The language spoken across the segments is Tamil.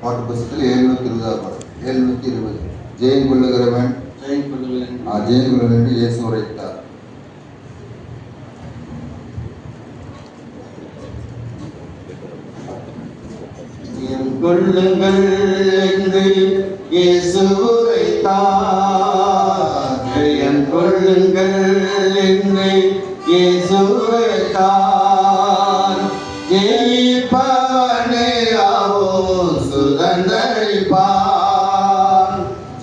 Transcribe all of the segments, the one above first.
பாட்டு புத்தகத்தில் 720 பாடல் 720 ஜெயம் கொள்ளுகிறவன் என்று இயேசு உரைத்தார். கொள்ளுங்கள் என்று இயேசு உரைத்தார். ஜெயம் கொள்ளுங்கள் என்று இயேசு உரைத்தார். ஜெயிப்பவனே ஆவோம் சுதந்தரிப்பார்.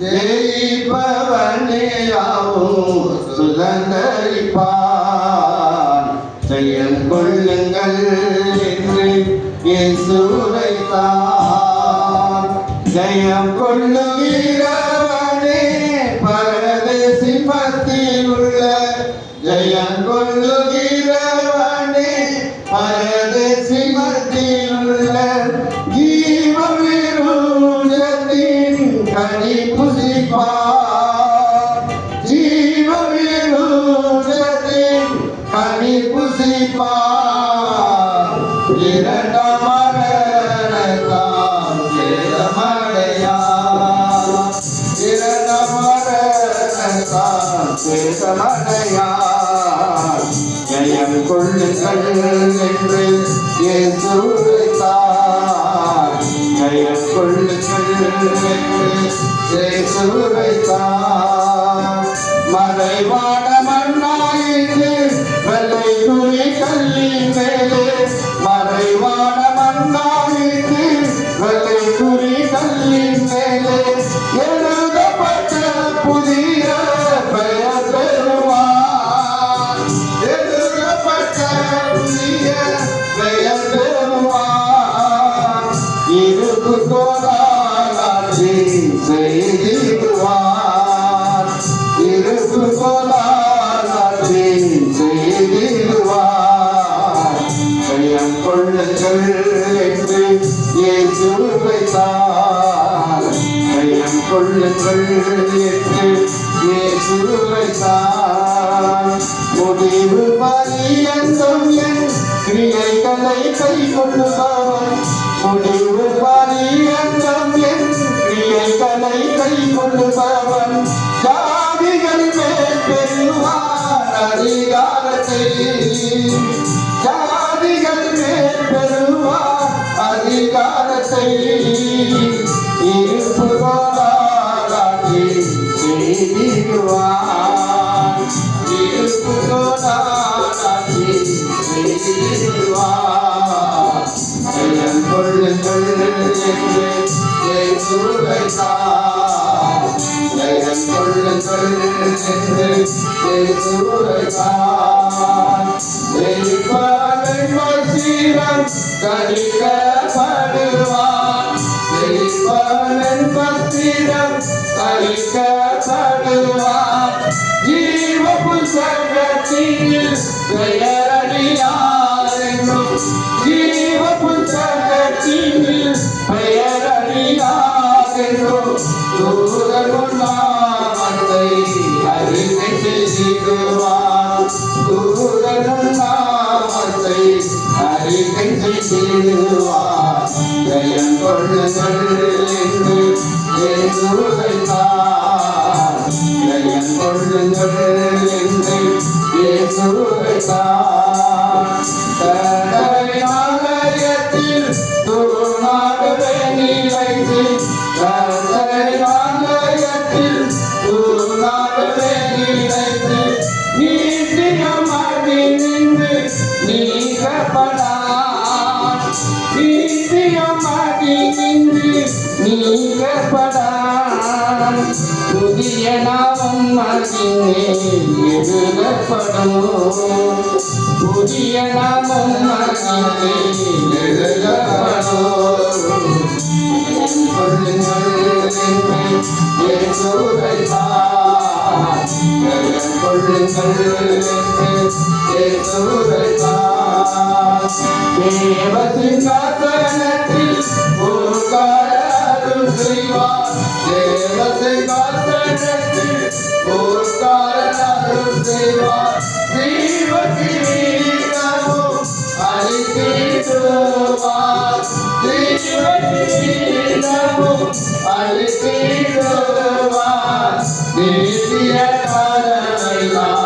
ஜெயிப்பவனே ஆவோம் சுதந்தரிப்பார். ஜெயம் கொள்ளுங்கள் என்று இயேசு உரைத்தார். ஜெயம் கொள்ளுகிறவனே பரதேசி மத்தியில் உள்ள. ஜெயம் கொள்ளுகிறவனே பரதேசி மத்தியில் உள்ள. ஜீவ விருட்சத்தின் கனி புசிப்பார். ஜீவ விருட்சத்தின் கனி புசிப்பார். இரண்டாம் மரணத்தால் சேதமடையார். இரண்டாம் மரணத்தால் சேதமடையார். ஜெயம் கொள்ளுங்கள் என்று இயேசு உரைத்தார். ஜெயம் கொள்ளுங்கள் என்று இயேசு உரைத்தார். மறைவான மண்ணாயிற்று வெள்ளை துணி கல்லின் மேலே. மறைவான மண்ணாயிற்று வெள்ளை துணி கல்லின் மேலே. எழுதப்பட்ட புதிய பெயர் பெறுவார். எழுதப்பட்ட புதிய பெயர் பெறுவார். இருப்பு கோலாட்சி செய்திடுவார். இருப்பு கோலாட்சி செய்திடுவார். ஜெயம் கொள்ளுங்கள் என்று இயேசு உரைத்தார். ஜெயம் கொள்ளுங்கள் என்று இயேசு உரைத்தார். முடிவு பரியந்தம் என் கிரியைகளை கை கொள்ளுபவன். முடிவு பரியந்தம் என் கிரியைகளை கை கொள்ளுபவன். ஜாதிகள் மேல் பெறுவார் அதிகாரத்தை. ஜாதிகள் மேல் பெறுவார் அதிகாரத்தை. இருப்பு கோலாட்சி செய்திடுவார். இருப்பு கோலாட்சி செய்திடுவார். ஜெயம் கொள்ளுங்கள் என்று இயேசு உரைத்தார். ஜெயம் கொள்ளுங்கள் என்று இயேசு உரைத்தார். ஜெயிப்பவன் வசீரம் கழிக்கப்படுவான். ஜெயிப்பவன் வசீரம் கழிக்கப்படுவான். ஜீவ புத்தகத்தில் பெயரடியார் என்னும். ஜீவ புத்தகத்தில் பெயரடியார் என்னும். தூதர் நாமத்தை அறிக்கை செய்திடுவார். தூதர் நாமத்தை அறிக்கை செய்திடுவார். ஜெயம் கொள்ளுங்கள் என்று இயேசு உரைத்தார். ஜெயம் கொள்ளுங்கள் என்று இயேசு உரைத்தார். தடவை ஆலயத்தில் துருநாடுவே நிலைத்து. தடவை ஆலயத்தில் துருநாடுவே நிலைத்து. நீதியமாகி நின்று நீக்கப்படார். நீதியமாகி நின்று நீக்கப்படார். புதிய நாமம் அதிலே எழுதப்படும். புதிய நாமம் அதிலே எழுதப்படும். கொள்ளுங்கள் என்று இயேசு உரைத்தார். கொள்ளுங்கள் என்று இயேசு உரைத்தார். தேவ சிங்காசனத்தில் ஒரு காரணம் செய்வார். தேவ சிங்காசனத்தில் ஒரு காரணம் செய்வார். ஜீவ கிரீடமும் அளித்திடுவார். அழித்திடுவார் தேசிய காலமெல்லாம்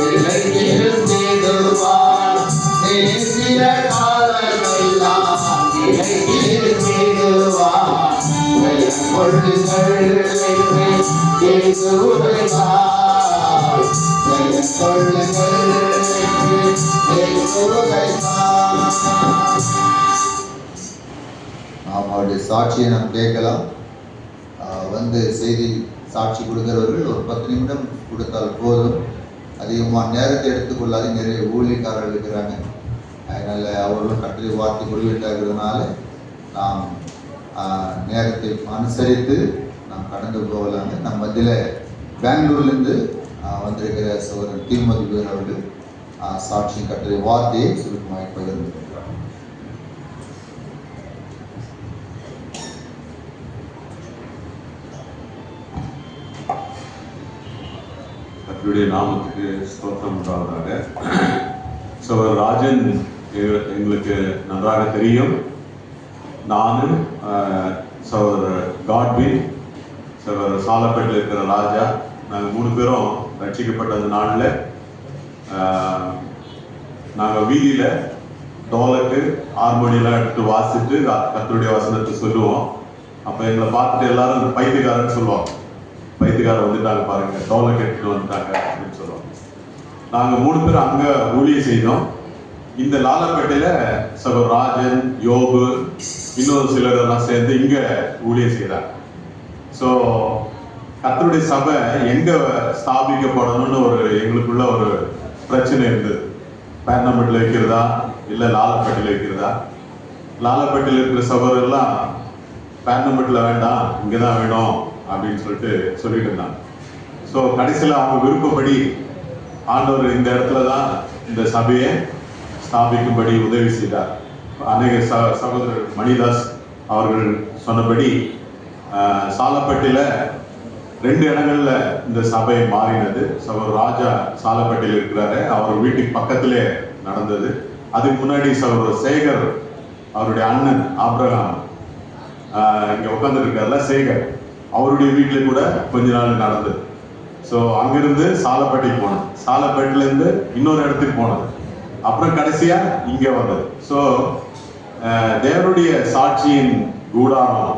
விலகிடுவார் தேசிய காலமெல்லாம் விலகிடுவார் கொள்ளுங்கள் என்று இயேசுவை பார் கொள்ளுங்கள் என்று இயேசுவை பார். நாம் அவருடைய சாட்சியை நாம் கேட்கலாம். வந்து செய்தி சாட்சி கொடுக்கிறவர்கள் ஒரு 10 நிமிடம் கொடுத்தால் போதும். அதிகமாக நேரத்தை எடுத்துக்கொள்ளாது. நிறைய ஊழியக்காரர்கள் இருக்கிறாங்க. அதனால் அவர்களும் கட்டளை வார்த்தை குறிவிட்டாகிறதுனால நாம் நேரத்தை அனுசரித்து நாம் கடந்து போகலாங்க. நம்ம மத்தியில் பெங்களூர்லேருந்து வந்திருக்கிற சகோதரன் தீமதி அவர்கள் சாட்சியின் கட்டளை வார்த்தையை சுருக்கமாக பகிர்ந்து. கர்த்தருடைய நாமத்துக்கு ஸ்தோத்திரம் உண்டாவதாக. சகோதரர் ராஜன் எங்களுக்கு நன்றாக தெரியும். நான் சகோதரர் காட்வின், சகோதரர் சாலப்பேட்டில் இருக்கிற ராஜா, நாங்கள் 3 பேரும் ரட்சிக்கப்பட்ட அந்த நாளில் நாங்கள் வீதியில் டோலக்கு ஹார்மோனியெல்லாம் எடுத்து வாசிட்டு கர்த்தருடைய வசனத்தை சொல்லுவோம். அப்போ எங்களை பார்த்துட்டு எல்லாரும் பைத்தியக்காரன்னு சொல்லுவாங்க. பைத்தியக்காரர் வந்துட்டாங்க பாருங்க, டோலக்கு எடுத்துட்டு வந்துட்டாங்க அப்படின்னு சொல்லுவோம். நாங்கள் 3 பேரும் அங்கே ஊழியம் செய்தோம். இந்த லாலப்பேட்டையில் சகோதரர் ராஜன், யோபு, இன்னொரு சிலர் எல்லாம் சேர்ந்து இங்கே ஊழியம் செய்தாங்க. ஸோ கர்த்தருடைய சபை எங்கே ஸ்தாபிக்கப்படணும்னு எங்களுக்குள்ள ஒரு பிரச்சனை இருந்தது. பேர்னமெண்ட்டில் வைக்கிறதா இல்லை லாலப்பேட்டையில் வைக்கிறதா? லாலப்பேட்டையில் இருக்கிற சபையெல்லாம் பேர்னமெண்ட்டில் வேண்டாம், இங்கே தான் வேணும் அப்படின்னு சொல்லிட்டு இருந்தாங்க. ஸோ கடைசியில் அவங்க விருப்பப்படி ஆண்டவர் இந்த இடத்துல தான் இந்த சபையை ஸ்தாபிக்கும்படி உதவி செய்தார். அநேக சகோதரர் மணிதாஸ் அவர்கள் சொன்னபடி சாலப்பேட்டையில் 2 இடங்கள்ல இந்த சபை மாறினது. சகோதரர் ராஜா சாலப்பேட்டையில் இருக்கிறாரு, அவர் வீட்டுக்கு பக்கத்திலே நடந்தது. அதுக்கு முன்னாடி சகோதரர் சேகர், அவருடைய அண்ணன் ஆபிரகாம் இங்கே உட்காந்துருக்காருல சேகர், அவருடைய வீட்டில் கூட கொஞ்ச நாள் நடந்தது. ஸோ அங்கிருந்து சாலப்பேட்டைக்கு போனது, சாலப்பேட்டிலேருந்து இன்னொரு இடத்துக்கு போனது, அப்புறம் கடைசியா இங்கே வந்தது. ஸோ தேவனுடைய சாட்சியின் கூடாரம்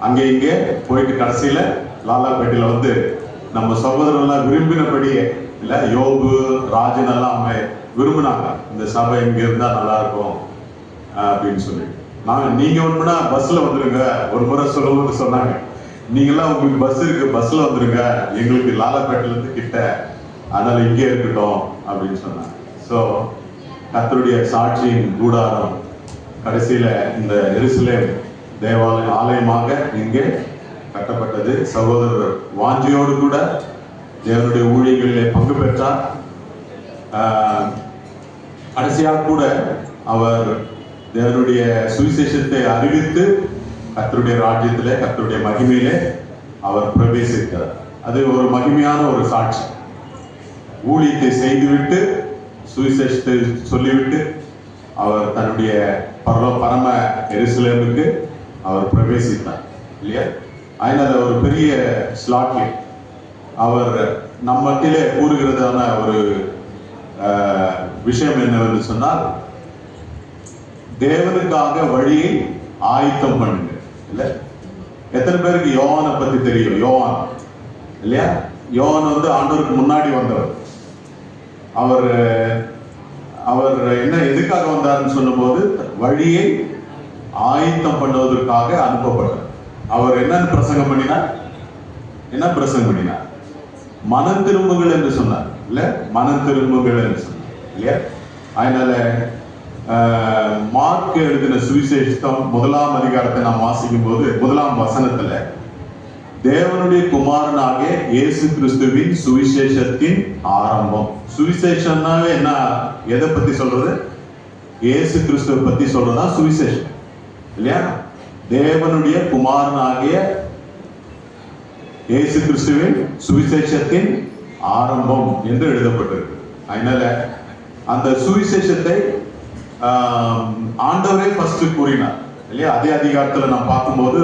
அங்கே இங்கே போயிட்டு கடைசியில லாலாப்பேட்டையில் வந்து நம்ம சகோதரர்லாம் விரும்பினபடியே இல்லை, யோபு ராஜன் எல்லாம் அவங்க விரும்பினாங்க இந்த சபை இங்க இருந்தா நல்லா இருக்கும் அப்படின்னு சொல்லி. நீங்க ஒண்ணுனா பஸ்ல வந்துருங்க, ஒரு முறை சொல்லும்போது சொன்னாங்க, நீங்கெல்லாம் உங்களுக்கு பஸ் இருக்கு, பஸ்ல வந்துருங்க, எங்களுக்கு லாலாப்பேட்டையில இருந்து கிட்ட, அதனால இங்கே இருக்கட்டும் அப்படின்னு சொன்னாங்க. ஸோ கர்த்தருடைய சாட்சியின் கூடாரம் கடைசியில இந்த எருசலேம் தேவாலயம் ஆலயமாக இங்கே கட்டப்பட்டது. சகோதரர் வாஞ்சியோடு கூட தேவனுடைய ஊழியர்களிலே பங்கு பெற்றார். கடைசியாக கூட அவர் தேவனுடைய சுவிசேஷத்தை அறிவித்து கர்த்தருடைய ராஜ்யத்திலே கர்த்தருடைய மகிமையிலே அவர் பிரவேசித்தார். அது ஒரு மகிமையான ஒரு சாட்சி. ஊழியத்தை செய்துவிட்டு சுவிசேஷத்தை சொல்லிவிட்டு அவர் தன்னுடைய பரம எருசலேமுக்கு அவர் பிரவேசித்தார் இல்லையா? அதனால ஒரு பெரிய ஸ்லாட்லி அவர் நம்ம மத்தியிலே கூறுகிறதான ஒரு விஷயம் என்னவென்று சொன்னால், தேவனுக்காக வழியை ஆயத்தம் பண்ணுங்க. இல்ல எத்தனை பேருக்கு யோவானை பத்தி தெரியும்? யோவான் இல்லையா? யோவான் வந்து ஆண்டவருக்கு முன்னாடி வந்தவர். அவர் என்ன எதுக்காக வந்தார்னு சொன்னபோது, வழியை ஆயத்தம் பண்ணுவதற்காக அனுப்பப்பட்டார். அவர் என்னன்னு பிரசங்கம் பண்ணினார்? என்ன பிரசங்கம் பண்ணினார்? மனம் திரும்புகள் என்று சொன்னார் இல்ல? மனம் திரும்புகள் என்று சொன்னார் இல்லையா? அதனால மார்க் எழுதின சுவிசேஷம் 1ஆம் அதிகாரத்தை நாம் வாசிக்கும் போது 1ஆம் வசனத்துல தேவனுடைய குமாரனாகிய இயேசு கிறிஸ்துவின் சுவிசேஷத்தின் ஆரம்பம். சுவிசேஷம்னாவே என்ன, எதை பத்தி சொல்றது? இயேசு கிறிஸ்துவை பத்தி சொல்றதா சுவிசேஷம் இல்லையா? தேவனுடைய குமாரனாகிய இயேசு கிறிஸ்துவின் சுவிசேஷத்தின் ஆரம்பம் என்று எழுதப்பட்டிருக்கு. அதனால அந்த சுவிசேஷத்தை ஆண்டவரே ஃபர்ஸ்ட் கூறினார் இல்லையா? அதே அதிகாரத்துல நாம் பார்க்கும்போது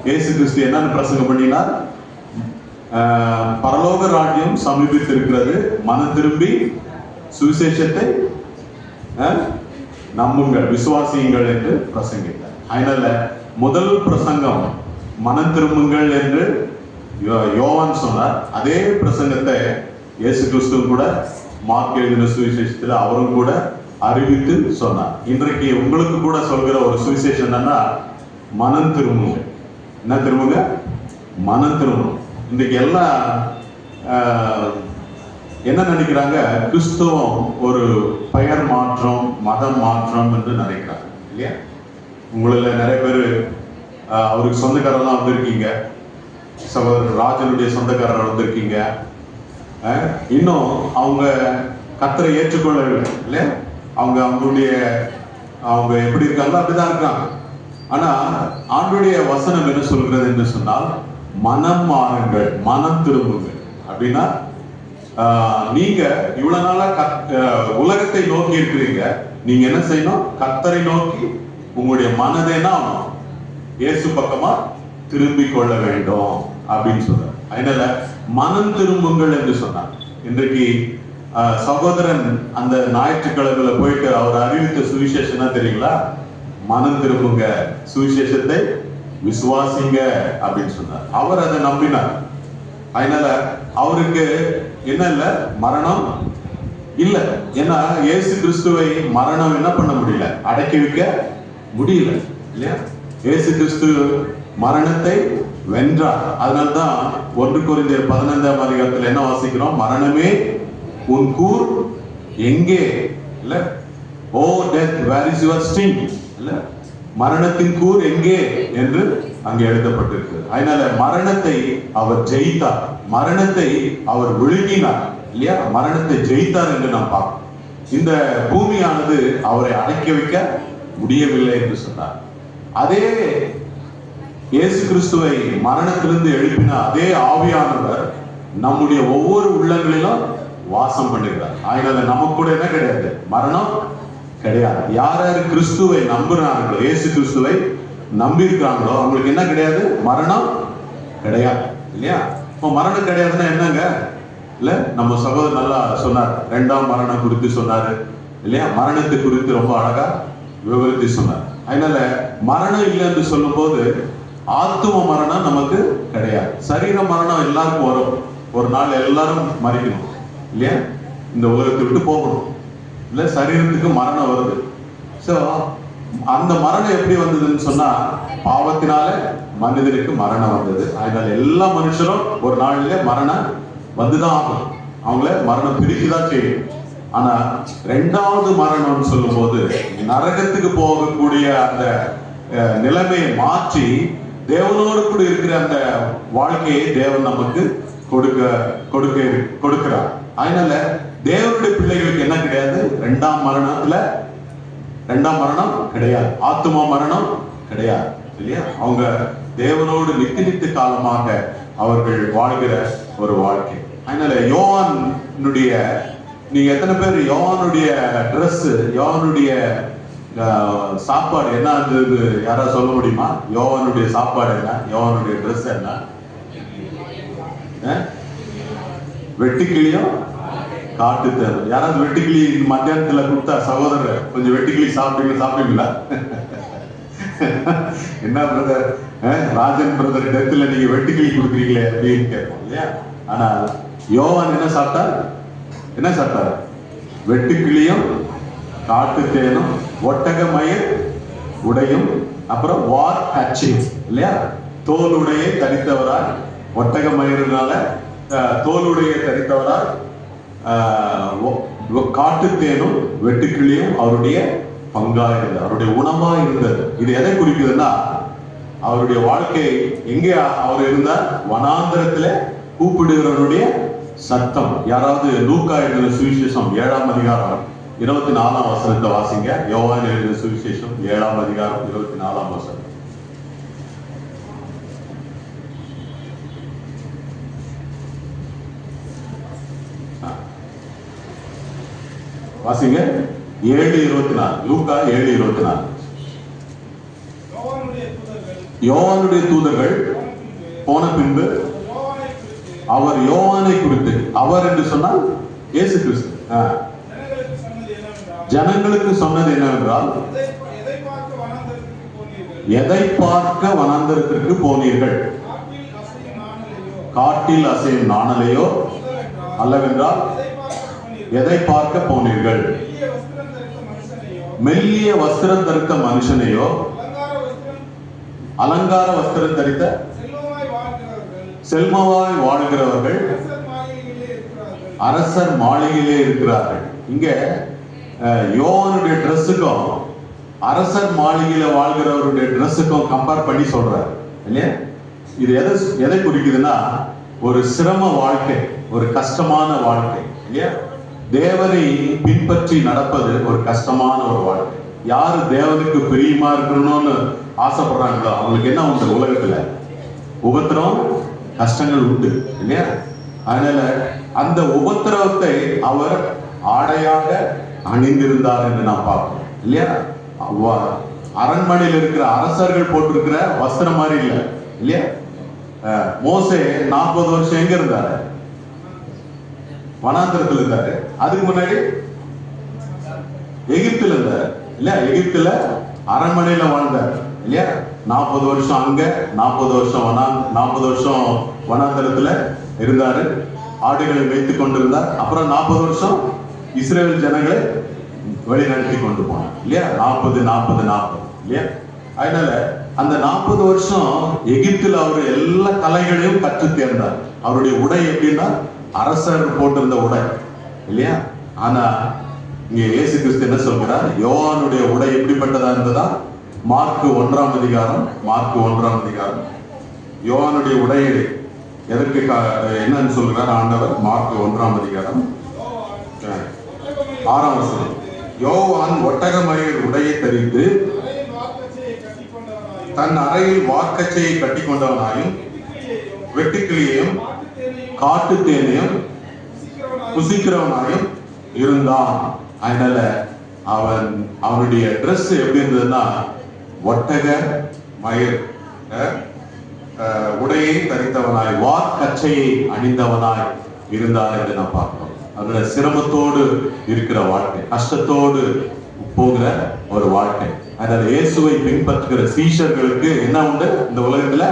இயேசு கிறிஸ்து என்னன்னு பிரசங்கம் பண்ணினார்? பரலோக ராஜ்யம் சமீபித்திருக்கிறது, மனம் திரும்பி சுவிசேஷத்தை நம்புங்கள், விசுவாசியுங்கள் என்று பிரசங்கித்தார். அதனால முதல் பிரசங்கம் மனம் திரும்புங்கள் என்று யோவான் சொன்னார். அதே பிரசங்கத்தை இயேசு கிறிஸ்து கூட மார்க் எழுதின சுவிசேஷத்துல அவரும் கூட அறிவித்து சொன்னார். இன்றைக்கு உங்களுக்கு கூட சொல்கிற ஒரு சுவிசேஷம் என்னன்னா, மனம் திரும்புங்க. என்ன திரும்புங்க? மனம் திரும்பும். இன்றைக்கு எல்லாம் என்ன நினைக்கிறாங்க? கிறிஸ்துவம் ஒரு பெயர் மாற்றம், மதம் மாற்றம் என்று நினைக்கிறாங்க, இல்லையா? உங்களில் நிறைய பேர் அவருக்கு சொந்தக்காரெல்லாம் வந்திருக்கீங்க. சகோதரர் ராஜனுடைய சொந்தக்காரர் வந்திருக்கீங்க. இன்னும் அவங்க கர்த்தரை ஏற்றுக்கொள்ளவில்லை, இல்லையா? அவங்க எப்படி இருக்காங்களோ அப்படிதான் இருக்காங்க. ஆனா ஆண்டுடைய வசனம் என்ன சொல்கிறது என்று சொன்னால், மனம் மாறுங்கள், மனம் திரும்புங்கள். அப்படின்னா நீங்க இவ்வளவு நாளா உலகத்தை நோக்கி இருக்கிறீங்க. நீங்க என்ன செய்யணும்? கர்த்தரை நோக்கி உங்களுடைய மனதை என்ன ஆகணும்? இயேசு பக்கமா திரும்பி கொள்ள வேண்டும் அப்படின்னு சொல்றார். அதனால மனம் திரும்புங்கள் என்று சொன்னார். இன்றைக்கு சகோதரன் அந்த ஞாயிற்றுக்கிழமையில போயிட்டு அவர் அறிவித்த சுவிசேஷம் தெரியுங்களா? மனம் திரும்புங்க, சுவிசேஷத்தை விசுவாசிங்க அப்படின்னு சொன்னார். அவர் அதை நம்பினார். அதனால அவருக்கு என்ன இல்ல? மரணம் இல்ல. ஏன்னா இயேசு கிறிஸ்துவை மரணம் என்ன பண்ண முடியல? அடக்கி வைக்க முடியல, இல்லையா? இயேசு கிறிஸ்து மரணத்தை வென்றார். அதனால்தான் 1 கொரிந்தியர் 15ஆம் அதிகாரத்தில் என்ன வாசிக்கிறோம்? மரணமே உன் கூர் எங்கே? இல்ல, O death where is your sting? இல்ல, மரணத்தின் கூர் எங்கே என்று அங்கே எழுதப்பட்டிருக்கு. அதனால மரணத்தை அவர் ஜெயித்தார், மரணத்தை அவர் விழுங்கினார், இல்லையா? மரணத்தை ஜெயித்தார் என்று நாம் பார்க்கிறோம். இந்த பூமியானது அவரை அடக்கி வைக்க முடியவில்லை என்று சொன்னார். அதே இயேசு கிறிஸ்துவை மரணத்திலிருந்து எழுப்பின அதே ஆவியானவர் நம்முடைய ஒவ்வொரு உள்ளங்களிலும் வாசம் பண்ணுகிறார். அதனால நமக்கு கூட என்ன கிடையாது? மரணம் கிடையாது. யார் யார் கிறிஸ்துவை நம்புறாங்களோ, இயேசு கிறிஸ்துவை நம்பி இருக்கிறாங்களோ, அவங்களுக்கு என்ன கிடையாது? மரணம் கிடையாது, இல்லையா? இப்போ மரணம் கிடையாதுன்னா என்னங்க? இல்ல, நம்ம சகோதரர் நல்லா சொன்னார், 2ஆம் மரணம் குறித்து சொன்னாரு, இல்லையா? மரணத்தை குறித்து ரொம்ப அழகா விவரித்து சொன்னார். அதனால மரணம் இல்லை என்று சொல்லும் போது ஆத்தும மரணம் நமக்கு கிடையாது. சரீர மரணம் எல்லாருக்கும் வரும். ஒரு நாள் எல்லாரும் மறிக்கணும், இல்லையா? இந்த உலகத்தை விட்டு போகணும், இல்ல? சரீரத்துக்கு மரணம் வருது. சோ அந்த மரணம் எப்படி வந்ததுன்னு சொன்னா, பாவத்தினால மனிதனுக்கு மரணம் வந்தது. அதனால எல்லா மனுஷரும் ஒரு நாளிலே மரணம் வந்துதான் ஆகும். அவங்கள மரணம் பிரிக்குதான் செய்யும். ஆனா 2வது மரணம்னு சொல்லும் போது நரகத்துக்கு போகக்கூடிய அந்த நிலைமையை மாற்றி தேவனோடு கூட இருக்கிற அந்த வாழ்க்கையை தேவன் நமக்கு கொடுக்கிறார். அதனால தேவனுடைய பிள்ளைகளுக்கு என்ன கிடையாது? 2ஆம் மரணம் கிடையாது, ஆத்துமா மரணம் கிடையாது, இல்லையா? அவங்க தேவனோடு நித்திய காலமாக அவர்கள் வாழ்கிற ஒரு வாழ்க்கை. அதனால யோவானுடைய, நீங்க எத்தனை பேர் யோவானுடைய ட்ரெஸ், யோவானுடைய சாப்பாடு என்ன இருந்தது யாராவது சொல்ல முடியுமா? யோவானுடைய சாப்பாடு என்ன? யோவானுடைய ட்ரெஸ் என்ன? வெட்டுக்கிளியும் காட்டு தேவை. யாராவது வெட்டுக்கிளி மத்தியானத்துல கொடுத்தா, சகோதரர் கொஞ்சம் வெட்டுக்கிளி சாப்பிட்டீங்களா? என்ன பிரதர், ராஜன் பிரதர் டெத்துல நீங்க வெட்டுக்கிளி கொடுக்குறீங்களே அப்படின்னு கேட்போம், இல்லையா? ஆனா யோவான் என்ன சாப்பிட்டாரு? வெட்டுக்கிளியும் காட்டு தேனும் ஒட்டக மயிர் உடையும், அப்புறம் வார் கச்சிங், இல்லையா? தோலுடையை தரித்தவரால், ஒட்டக மயிரினால தோலுடைய தரித்தவரால் காட்டு தேனும் வெட்டுக்கிளியும் அவருடைய பங்கா இருந்தது, அவருடைய உணவா இருந்தது. இது எதை குறிக்குதுன்னா, அவருடைய வாழ்க்கை எங்கே அவர் இருந்தார்? வனாந்திரத்துல கூப்பிடுகிறவருடைய சத்தம். யாராவது லூக்கா எழுதின சுவிசேஷம் 7ஆம் அதிகாரம் 24ஆம் வசனத்தை வாசிங்க. யோவான் எழுதின சுவிசேஷம் 7ஆம் அதிகாரம் 24ஆம் வசனம். வாசிங்க. 7:24. லூக்கா 7:24. யோவானுடைய தூதர்கள் போன பின்பு அவர் யோவானை குறித்து, அவர் என்று சொன்னால் இயேசு கிறிஸ்து, ஜனங்களுக்கு சொன்னது என்னவென்றால், எதை பார்க்க வனாந்தரத்திற்கு போனீர்கள்? காட்டில் அசையும் நாணலையோ அல்லவென்றால் எதை பார்க்க போனீர்கள்? மெல்லிய வஸ்திரம் தரித்த மனுஷனையோ, அலங்கார வஸ்திரம் தரித்த செல்வமாய் வாழ்கிறவர்கள் அரசர் மாளிகையிலே இருக்கிறார்கள். இங்க யோவானுடைய ட்ரெஸ்ஸுக்கும் அரசர் மாளிகையில வாழ்கிறவருடைய ட்ரெஸ்ஸுக்கும் கம்பேர் பண்ணி சொல்றாரு இல்லையா? இது எதை குறிக்குதுன்னா, ஒரு சிரம வாழ்க்கை, ஒரு கஷ்டமான வாழ்க்கை இல்லையா? தேவனை பின்பற்றி நடப்பது ஒரு கஷ்டமான ஒரு வாழ்க்கை. யாரு தேவனுக்கு பிரியமா இருக்கணும்னு ஆசைப்படுறாங்களோ அவங்களுக்கு என்ன உண்டு? உலகத்துல உபத்திரம், கஷ்டங்கள் உண்டு இல்லையா? அதனால அந்த உபத்திரவத்தை அவர் ஆடையாக அணிந்திருந்தார் என்று நாம் பார்க்கிறோம் இல்லையா? அரண்மனையில் இருக்கிற அரசர்கள் போட்டிருக்கிற வஸ்திரம் மாதிரி இல்லை இல்லையா? மோசே 40 வருஷம் எங்க இருந்தாரு? வனாந்திரத்தில் இருந்தாரு. அதுக்கு முன்னாடி எகிப்துல இருந்தாரு இல்லையா? எகிப்துல அரண்மனையில வாழ்ந்தார் இல்லையா? 40 வருஷம் அங்க, 40 வருஷம் 40 வருஷம் வனாந்திரத்துல இருந்தாரு. ஆடுகளை வைத்துக் கொண்டிருந்தார். அப்புறம் 40 வருஷம் இஸ்ரேல் ஜனங்களை வழிநடத்தி கொண்டு போனார் இல்லையா? 40 இல்லையா? அதனால அந்த 40 வருஷம் எகிப்துல அவர் எல்லா கலைகளையும் கற்று தேர்ந்தார். அவருடைய உடை எப்படின்னா அரசர் போட்டிருந்த உடை இல்லையா? ஆனா இங்க இயேசு கிறிஸ்து என்ன சொல்கிறார்? யோவானுடைய உடை எப்படிப்பட்டதா இருந்ததா? மார்க் 1ஆம் அதிகாரம், யோவானுடைய உடை எதற்கு என்னன்னு சொல்கிறார் ஆண்டவர்? மார்க் 1ஆம் அதிகாரம் 6ஆம் வசனம். யோவான் ஒட்டகமயிர் உடையை தரித்து தன் அறையில் வார்க்கச்சையை கட்டி கொண்டவனாயும் வெட்டுக்கிளியையும் காட்டு தேனையும் புசிக்கிறவனாயும் இருந்தான். அதனால அவனுடைய ட்ரெஸ் எப்படி இருந்ததுன்னா, ஒட்டக மயிர் உடையை தரித்தவனாய் வார்க்கச்சையை அணிந்தவனாய் இருந்தான் என்று நாம் பார்க்கிறோம். அதோட சிரமத்தோடு இருக்கிற வாழ்க்கை, கஷ்டத்தோடு போகிற ஒரு வாழ்க்கை. அதனால இயேசுவை பின்பற்றுகிற சீஷர்களுக்கு என்ன உண்டு? இந்த உலகத்துல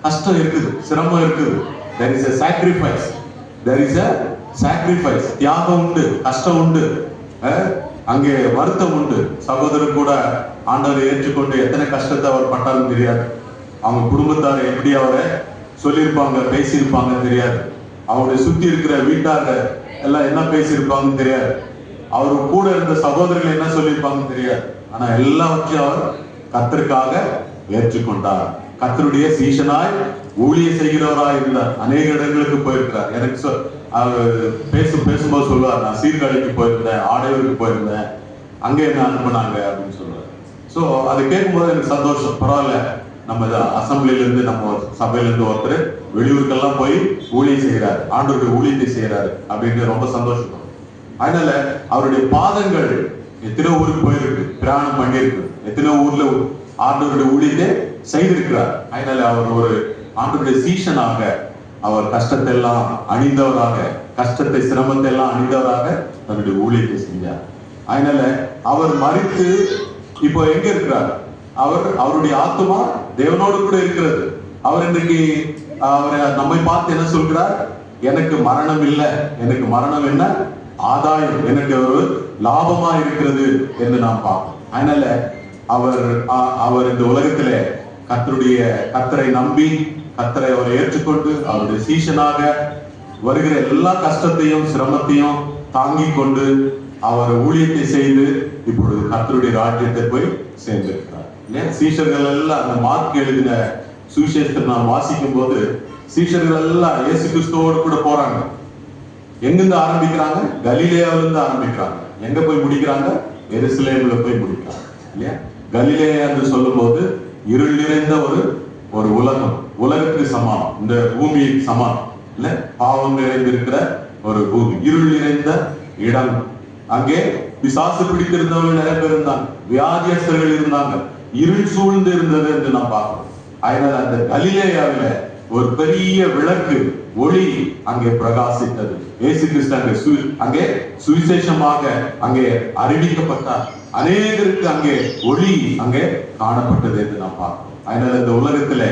கஷ்டம் இருக்குது, சிரமம் இருக்குது. There is a sacrifice. தியாகம் உண்டு, கஷ்டம் உண்டு, அங்கே வருத்தம் உண்டு. சகோதரர் கூட ஆண்டவரை ஏற்றுக்கொண்டு எத்தனை கஷ்டத்தை அவர் பட்டாலும் தெரியாது. அவங்க குடும்பத்தார் எப்படி அவரை சொல்லியிருப்பாங்க, பேசியிருப்பாங்க தெரியாது. அவருடைய சுத்தி இருக்கிற வீட்டார்கள் எல்லாம் என்ன பேசியிருப்பாங்கன்னு தெரியாது. அவரு கூட இருந்த சகோதரர்கள் என்ன சொல்லியிருப்பாங்கன்னு தெரியாது. ஆனா எல்லாவற்றையும் அவர் கர்த்தருக்காக ஏற்றுக்கொண்டார். கர்த்தருடைய சீஷனாய் ஊழிய செய்கிறவராய் இருந்தார். அநேக இடங்களுக்கு போயிருக்கிறார். எனக்கு பேசும்போது சொல்லுவார், நான் சீர்காழிக்கு போயிருந்தேன், ஆடையூருக்கு போயிருந்தேன், அங்கே என்ன அனுப்புனாங்க அப்படின்னு சொல்லுவார். ஸோ அதை கேட்கும்போது எனக்கு சந்தோஷம். பரவாயில்ல, நம்ம அசம்பிளில இருந்து, நம்ம சபையில இருந்து ஒருத்தர் வெளியூருக்கெல்லாம் போய் ஊழியம் செய்கிறார், ஆண்டவருடைய ஊழியத்தை செய்கிறாரு அப்படின்னு ரொம்ப சந்தோஷம். அதனால அவருடைய பாதங்கள் எத்தனை ஊருக்கு போயிருக்கு, பிரயாணம் பண்ணியிருக்கு, எத்தனை ஊர்ல ஆண்டவருடைய ஊழியத்தை செய்திருக்கிறார். அதனால அவர் ஒரு ஆண்டவருடைய சீஷனாக, அவர் கஷ்டத்தை எல்லாம் அணிந்தவராக, கஷ்டத்தை சிரமத்தை எல்லாம் அணிந்தவராக தன்னுடைய ஊழியத்தை செஞ்சார். அதனால அவர் மரித்து இப்போ எங்க இருக்கிறார்? அவருடைய ஆத்மா தேவனோடு கூட இருக்கிறது. அவர் இன்றைக்கு அவரை நம்மை பார்த்து என்ன சொல்கிறார்? எனக்கு மரணம் இல்லை, எனக்கு மரணம் என்ன ஆதாயம், எனக்கு ஒரு லாபமா இருக்கிறது என்று நாம் பார்ப்போம். அதனால அவர் இந்த உலகத்திலே கர்த்தரை நம்பி, கர்த்தரை அவரை ஏற்றுக்கொண்டு அவருடைய சீஷனாக வருகிற எல்லா கஷ்டத்தையும் சிரமத்தையும் தாங்கிக் கொண்டு அவர் ஊழியத்தை செய்து இப்பொழுது கர்த்தருடைய ராஜ்யத்தை போய் சேர்ந்திருக்கிறார். சீஷர்கள் எல்லாம் அந்த மார்க் எழுதின சுவிசேஷத்தை நாம் வாசிக்கும் போது சீஷர்கள் எல்லாம் இயேசு கிறிஸ்துவோடு கூட போறாங்க. எங்கிருந்து ஆரம்பிக்கிறாங்க? கலிலேயாவில இருந்து ஆரம்பிக்கிறாங்க. எங்க போய் முடிக்கிறாங்க? எருசலேம்ல போய் முடிக்கிறாங்க இல்லையா? கலிலேயா என்று சொல்லும் போது இருள் நிறைந்த ஒரு உலகம், உலகத்துக்கு சமானம், இந்த பூமிக்கு சமானம் இல்ல, பாவம் நிறைந்திருக்கிற ஒரு பூமி, இருள் நிறைந்த இடம். அங்கே பிசாசு பிடித்திருந்தவர்கள் நிறைய பேர் இருந்தாங்க, வியாதியஸ்தர்கள் இருந்தாங்க, இருள் சூழ்ந்து இருந்தது என்று நாம் பார்க்கிறோம். அதனால அந்த கலிலேயாவில ஒரு பெரிய விளக்கு ஒளி அங்கே பிரகாசித்தது. இயேசு கிறிஸ்து அங்கே சுவிசேஷமாக அங்கே அறிவிக்கப்பட்டார். அநேகருக்கு அங்கே ஒளி அங்கே காணப்பட்டது என்று நாம் பார்க்கிறோம். அதனால இந்த உலகத்துல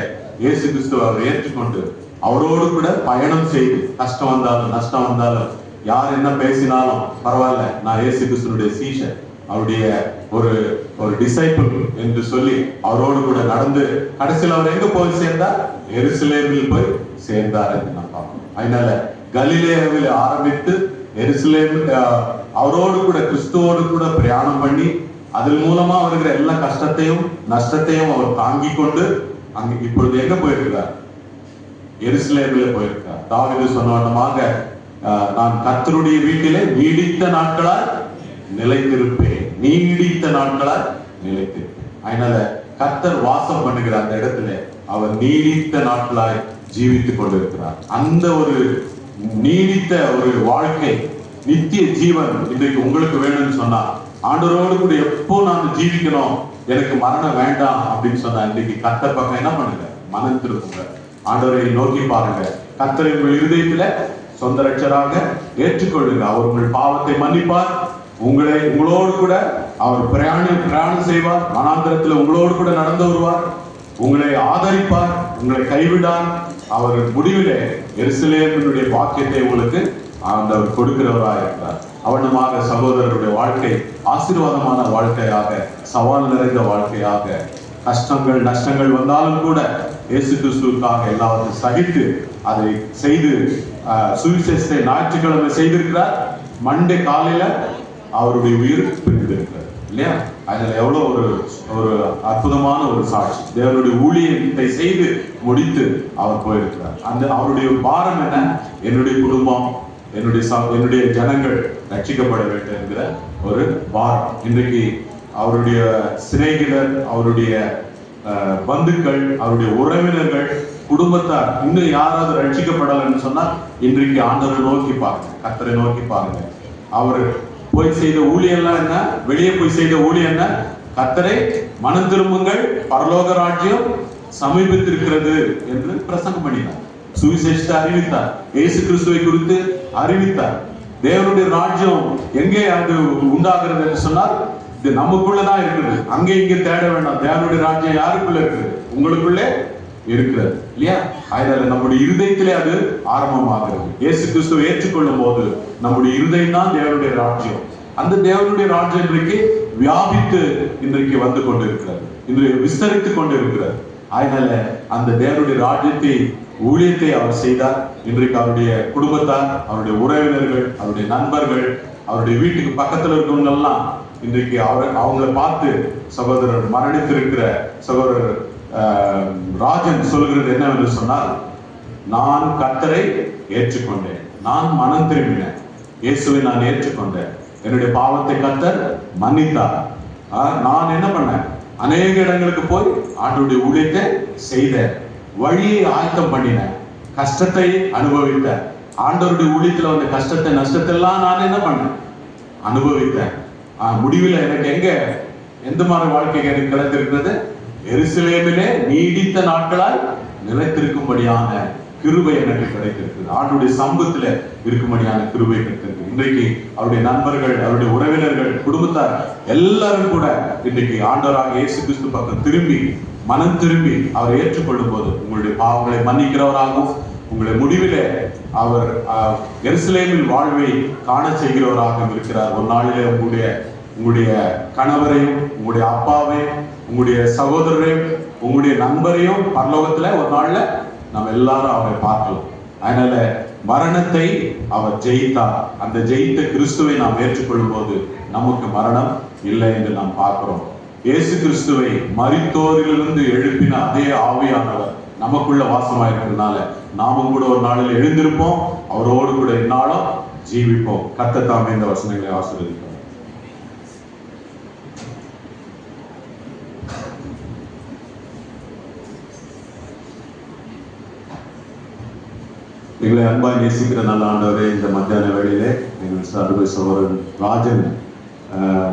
இயேசு கிறிஸ்துவ அவர் ஏற்றுக்கொண்டு அவரோடு கூட பயணம் செய்து கஷ்டம் வந்தாலும் நஷ்டம் வந்தாலும் யார் என்ன பேசினாலும் பரவாயில்ல, நான் இயேசு கிறிஸ்துவனுடைய சீஷன், அவருடைய ஒரு டிசைபிள் என்று சொல்லி அவரோடு கூட நடந்து கடைசியில் அவர் எங்க போய் சேர்ந்தார்? எருசலேமில் போய் சேர்ந்தார் என்று நான் பார்க்கணும். அதனால கலிலேயாவில் ஆரம்பித்து எருசலேம் அவரோடு கூட கிறிஸ்துவோடு கூட பிரயாணம் பண்ணி அதன் மூலமா வருகிற எல்லா கஷ்டத்தையும் நஷ்டத்தையும் அவர் தாங்கி கொண்டு அங்க இப்பொழுது எங்க போயிருக்கிறார்? எருசலேமில் போயிருக்கிறார். தாவீது சொன்னவண்ணமாக நான் கர்த்தருடைய வீட்டிலே நீடித்த நாட்களால் நிலைத்திருப்பேன், நீடித்த நாட்களால் நிலைத்திருப்பேன். அதனால கர்த்தர் வாசம் பண்ணுகிற அந்த இடத்துல அவர் நீடித்த நாட்களாய் ஜீவித்துக் கொண்டிருக்கிறார். அந்த ஒரு நீடித்த ஒரு வாழ்க்கை, நித்திய ஜீவன் இன்றைக்கு உங்களுக்கு வேணும்னு சொன்னா, ஆண்டவரோடு கூட எப்போ நான் ஜீவிக்கணும், எனக்கு மரணம் வேண்டாம் அப்படின்னு சொன்னா, இன்றைக்கு கர்த்தர் பக்கம் என்ன பண்ணுங்க? மனம் திருப்புங்க, ஆண்டவரை நோக்கி பாருங்க, கர்த்தரை உங்கள் இருதயத்துல சொந்த ரட்சராக ஏற்றுக்கொள்ளுங்க. அவர் உங்கள் பாவத்தை மன்னிப்பார், உங்களோடு கூட அவர் பிரயாணம் செய்வார், வனாந்திரத்தில் உங்களோடு கூட நடந்து வருவார், உங்களை ஆதரிப்பார், உங்களை கைவிடார். அவர் முடிவிலே எருசலேமினுடைய பாக்கியத்தை உங்களுக்கு ஆண்டவர் கொடுக்கிறவராக இருக்கிறார். அவனமாக சகோதரருடைய வாழ்க்கை ஆசீர்வாதமான வாழ்க்கையாக, சவால் நிறைந்த வாழ்க்கையாக, கஷ்டங்கள் நஷ்டங்கள் வந்தாலும் கூட இயேசு கிறிஸ்துவுக்காக எல்லாத்தையும் சகித்து அதை செய்து சுவிசேஷத்தை ஞாயிற்றுக்கிழமை செய்திருக்கிறார். மண்டே காலையில அவருடைய உயிர் பிரிந்திருக்கிறார் இல்லையா? அதனால எவ்வளவு ஒரு அற்புதமான ஒரு சாட்சி. தேவனுடைய ஊழியத்தை செய்து முடித்து அவர் போயிருக்கிறார். அந்த அவருடைய பாரம் என்ன? என்னுடைய குடும்பம், என்னுடைய ஜனங்கள் ரட்சிக்கப்பட வேண்டும் என்கிற ஒரு பாரம். இன்றைக்கு அவருடைய சிநேகிதர், அவருடைய பந்துக்கள், அவருடைய உறவினர்கள், குடும்பத்தார் இன்னும் யாராவது ரட்சிக்கப்படலன்னு சொன்னா, இன்றைக்கு ஆண்டவரை நோக்கி பாருங்க, கர்த்தரை நோக்கி பாருங்க. அவர் போய் செய்த ஊழியெல்லாம் என்ன? வெளியே போய் செய்த ஊழியம் என்ன? கர்த்தரை மனம் திரும்புங்கள், பரலோக ராஜ்யம் சமீபித்திருக்கிறது என்று பிரசங்கம் பண்ணினார். சுவிசேஷத்தை அறிவித்தார், இயேசு கிறிஸ்துவை குறித்து அறிவித்தார். தேவனுடைய ராஜ்யம் எங்கே அது உண்டாகிறது என்று சொன்னால், இது நமக்குள்ளதான் இருக்குது, அங்கே இங்கே தேட வேண்டாம். தேவனுடைய ராஜ்யம் யாருக்குள்ள இருக்குது? உங்களுக்குள்ளே இருக்கிறது இல்லையா? அதனால நம்முடைய இருதயத்திலே அது ஆரம்பமாகிறது. இயேசு கிறிஸ்துவை ஏற்றுக்கொள்ளும் போது நம்முடைய இருதயம் தான் தேவனுடைய ராஜ்யம். அந்த தேவனுடைய ராஜ்யம் இன்றைக்கு வியாபித்து இன்றைக்கு வந்து கொண்டிருக்கிறது, இன்றைக்கு விஸ்தரித்துக் கொண்டிருக்கிறது. அதனால அந்த தேவனுடைய ராஜ்யத்தை ஊழியத்தை அவர் செய்தார். இன்றைக்கு அவருடைய குடும்பத்தார், அவருடைய உறவினர்கள், அவருடைய நண்பர்கள், அவருடைய வீட்டுக்கு பக்கத்துல இருக்கவங்க எல்லாம் இன்றைக்கு அவங்களை பார்த்து சகோதரர் மரணித்திருக்கிற சகோதரர் ராஜன் சொல்கிறது என்னவென்று சொன்னால், நான் கர்த்தரை ஏற்றுக்கொண்டேன், நான் மனம் திரும்பினேன், இயேசுவை நான் ஏற்றுக்கொண்டேன், என்னுடைய பாவத்தை கர்த்தர் மன்னித்தார். நான் என்ன பண்ணேன்? அநேக இடங்களுக்கு போய் ஆண்டவருடைய ஊழியத்தை செய்தேன், வழியை ஆயத்தம் பண்ணினேன், கஷ்டத்தை அனுபவித்தேன். ஆண்டவருடைய ஊழியத்துல வந்த கஷ்டத்தை நஷ்டத்தெல்லாம் நான் என்ன பண்ணேன்? அனுபவித்தேன். முடிவில் எனக்கு எந்த மாதிரி வாழ்க்கை எனக்கு கிடைத்திருக்கிறது? எருசலேமிலே நீடித்த நாட்களால் நிலைத்திருக்கும்படியான கிருபை எனக்கு கிடைத்திருக்கிறது. ஆண்டுடைய சம்பத்துல இருக்கும்படியான கிருபை கிடைத்திருக்கு. இன்றைக்கு அவருடைய நண்பர்கள், அவருடைய உறவினர்கள், குடும்பத்தார் எல்லாரும் கூட இன்றைக்கு ஆண்டவராக இயேசு கிறிஸ்து பக்கம் திரும்பி மனம் திரும்பி அவரை ஏற்றுக்கொள்ளும் போது உங்களுடைய பாவங்களை மன்னிக்கிறவராகவும், உங்களுடைய முடிவிலே அவர் எருசலேமில் வாழ்வை காண செய்கிறவராக இருக்கிறார். ஒரு நாளிலே உங்களுடைய கணவரையும், உங்களுடைய அப்பாவையும், உங்களுடைய சகோதரரையும், உங்களுடைய நண்பரையும் பரலோகத்துல ஒரு நாள்ல நம்ம எல்லாரும் அவரை பார்க்கலாம். அதனால மரணத்தை அவர் ஜெயித்தார். அந்த ஜெயித்த கிறிஸ்துவை நாம் ஏற்றுக்கொள்ளும் போது நமக்கு மரணம் இல்லை என்று நாம் பார்க்கிறோம். இயேசு கிறிஸ்துவை மரித்தோரிலிருந்து எழுப்பின அதே ஆவியானவர் நமக்குள்ள வாசமாயிருக்கிறதுனால நாமும் கூட ஒரு நாளில் எழுந்திருப்போம், அவரோடு கூட என்னாலும் ஜீவிப்போம். கர்த்தர் தாமே இந்த வசனங்களை ஆசீர்வதிப்பார். எங்களை அன்பாய் நேசிக்கிற நல்ல ஆண்டவரே, இந்த மத்தியான வேளையிலே எங்கள் சகோதரன் ராஜன்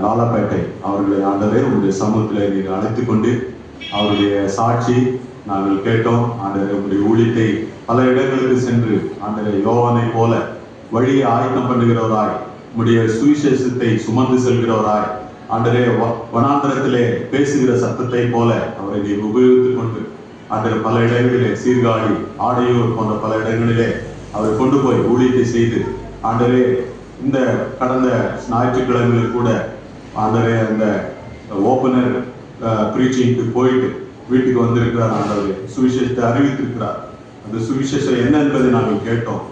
லாலாப்பேட்டை அவர்களை ஆண்டவரே உங்களுடைய சமூகத்தில் நீங்கள் அழைத்து கொண்டு அவருடைய சாட்சி நாங்கள் கேட்டோம். ஆண்டவரே உங்களுடைய ஊழியத்தை பல இடங்களுக்கு சென்று ஆண்டவரே யோவானை போல வழியை ஆயத்தம் பண்ணுகிறவராய், உங்களுடைய சுவிசேஷத்தை சுமந்து செல்கிறவராய், ஆண்டவரே வனாந்தரத்திலே பேசுகிற சத்தத்தை போல அவரை நீர் உபயோகித்துக் கொண்டு ஆண்டவரே பல இடங்களிலே சீர்காழி, ஆடையூர் போன்ற பல இடங்களிலே அவரை கொண்டு போய் ஊழியத்தை செய்து ஆண்டவரே இந்த கடந்த ஞாயிற்றுக்கிழமையில் கூட ஆண்டவரே அந்த ஓப்பனர் ப்ரீச்சிங்க்கு போயிட்டு வீட்டுக்கு வந்திருக்கிறார். ஆண்டவரே சுவிசேஷத்தை அறிவித்திருக்கிறார். அந்த சுவிசேஷம் என்ன என்பதை நாங்கள் கேட்டோம்.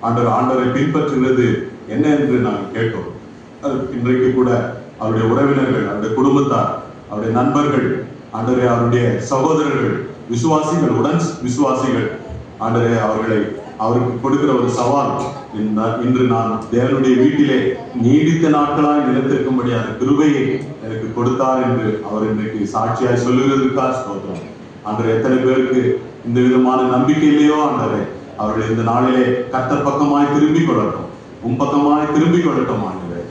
ஆண்டவரை பின்பற்றுகிறது என்ன என்று நாங்கள் கேட்டோம். அது இன்றைக்கு கூட அவருடைய உறவினர்கள், அவருடைய குடும்பத்தார், அவருடைய நண்பர்கள், ஆண்டவரே அவருடைய சகோதரர்கள், விசுவாசிகள், உடன் விசுவாசிகள், ஆண்டவரே அவருக்கு கொடுக்கிற ஒரு சவால், இன்று நான் தேவனுடைய வீட்டிலே நீடித்த நாட்களாய் நிலைத்திருக்கும்படியான கிருபையை எனக்கு கொடுத்தார் என்று அவர் இன்றைக்கு சாட்சியாய் சொல்லுகிறதுக்காக ஸ்தோத்திரம். ஆண்டவரே எத்தனை பேருக்கு இந்த விதமான நம்பிக்கை இல்லையோ ஆண்டவரே, அவர்கள் இந்த நாளிலே கர்த்தர் பக்கமாய் திரும்பிக் கொள்ளட்டும், பக்கமாய் திரும்பிக் கொள்ளட்டும். ஆண்டவரே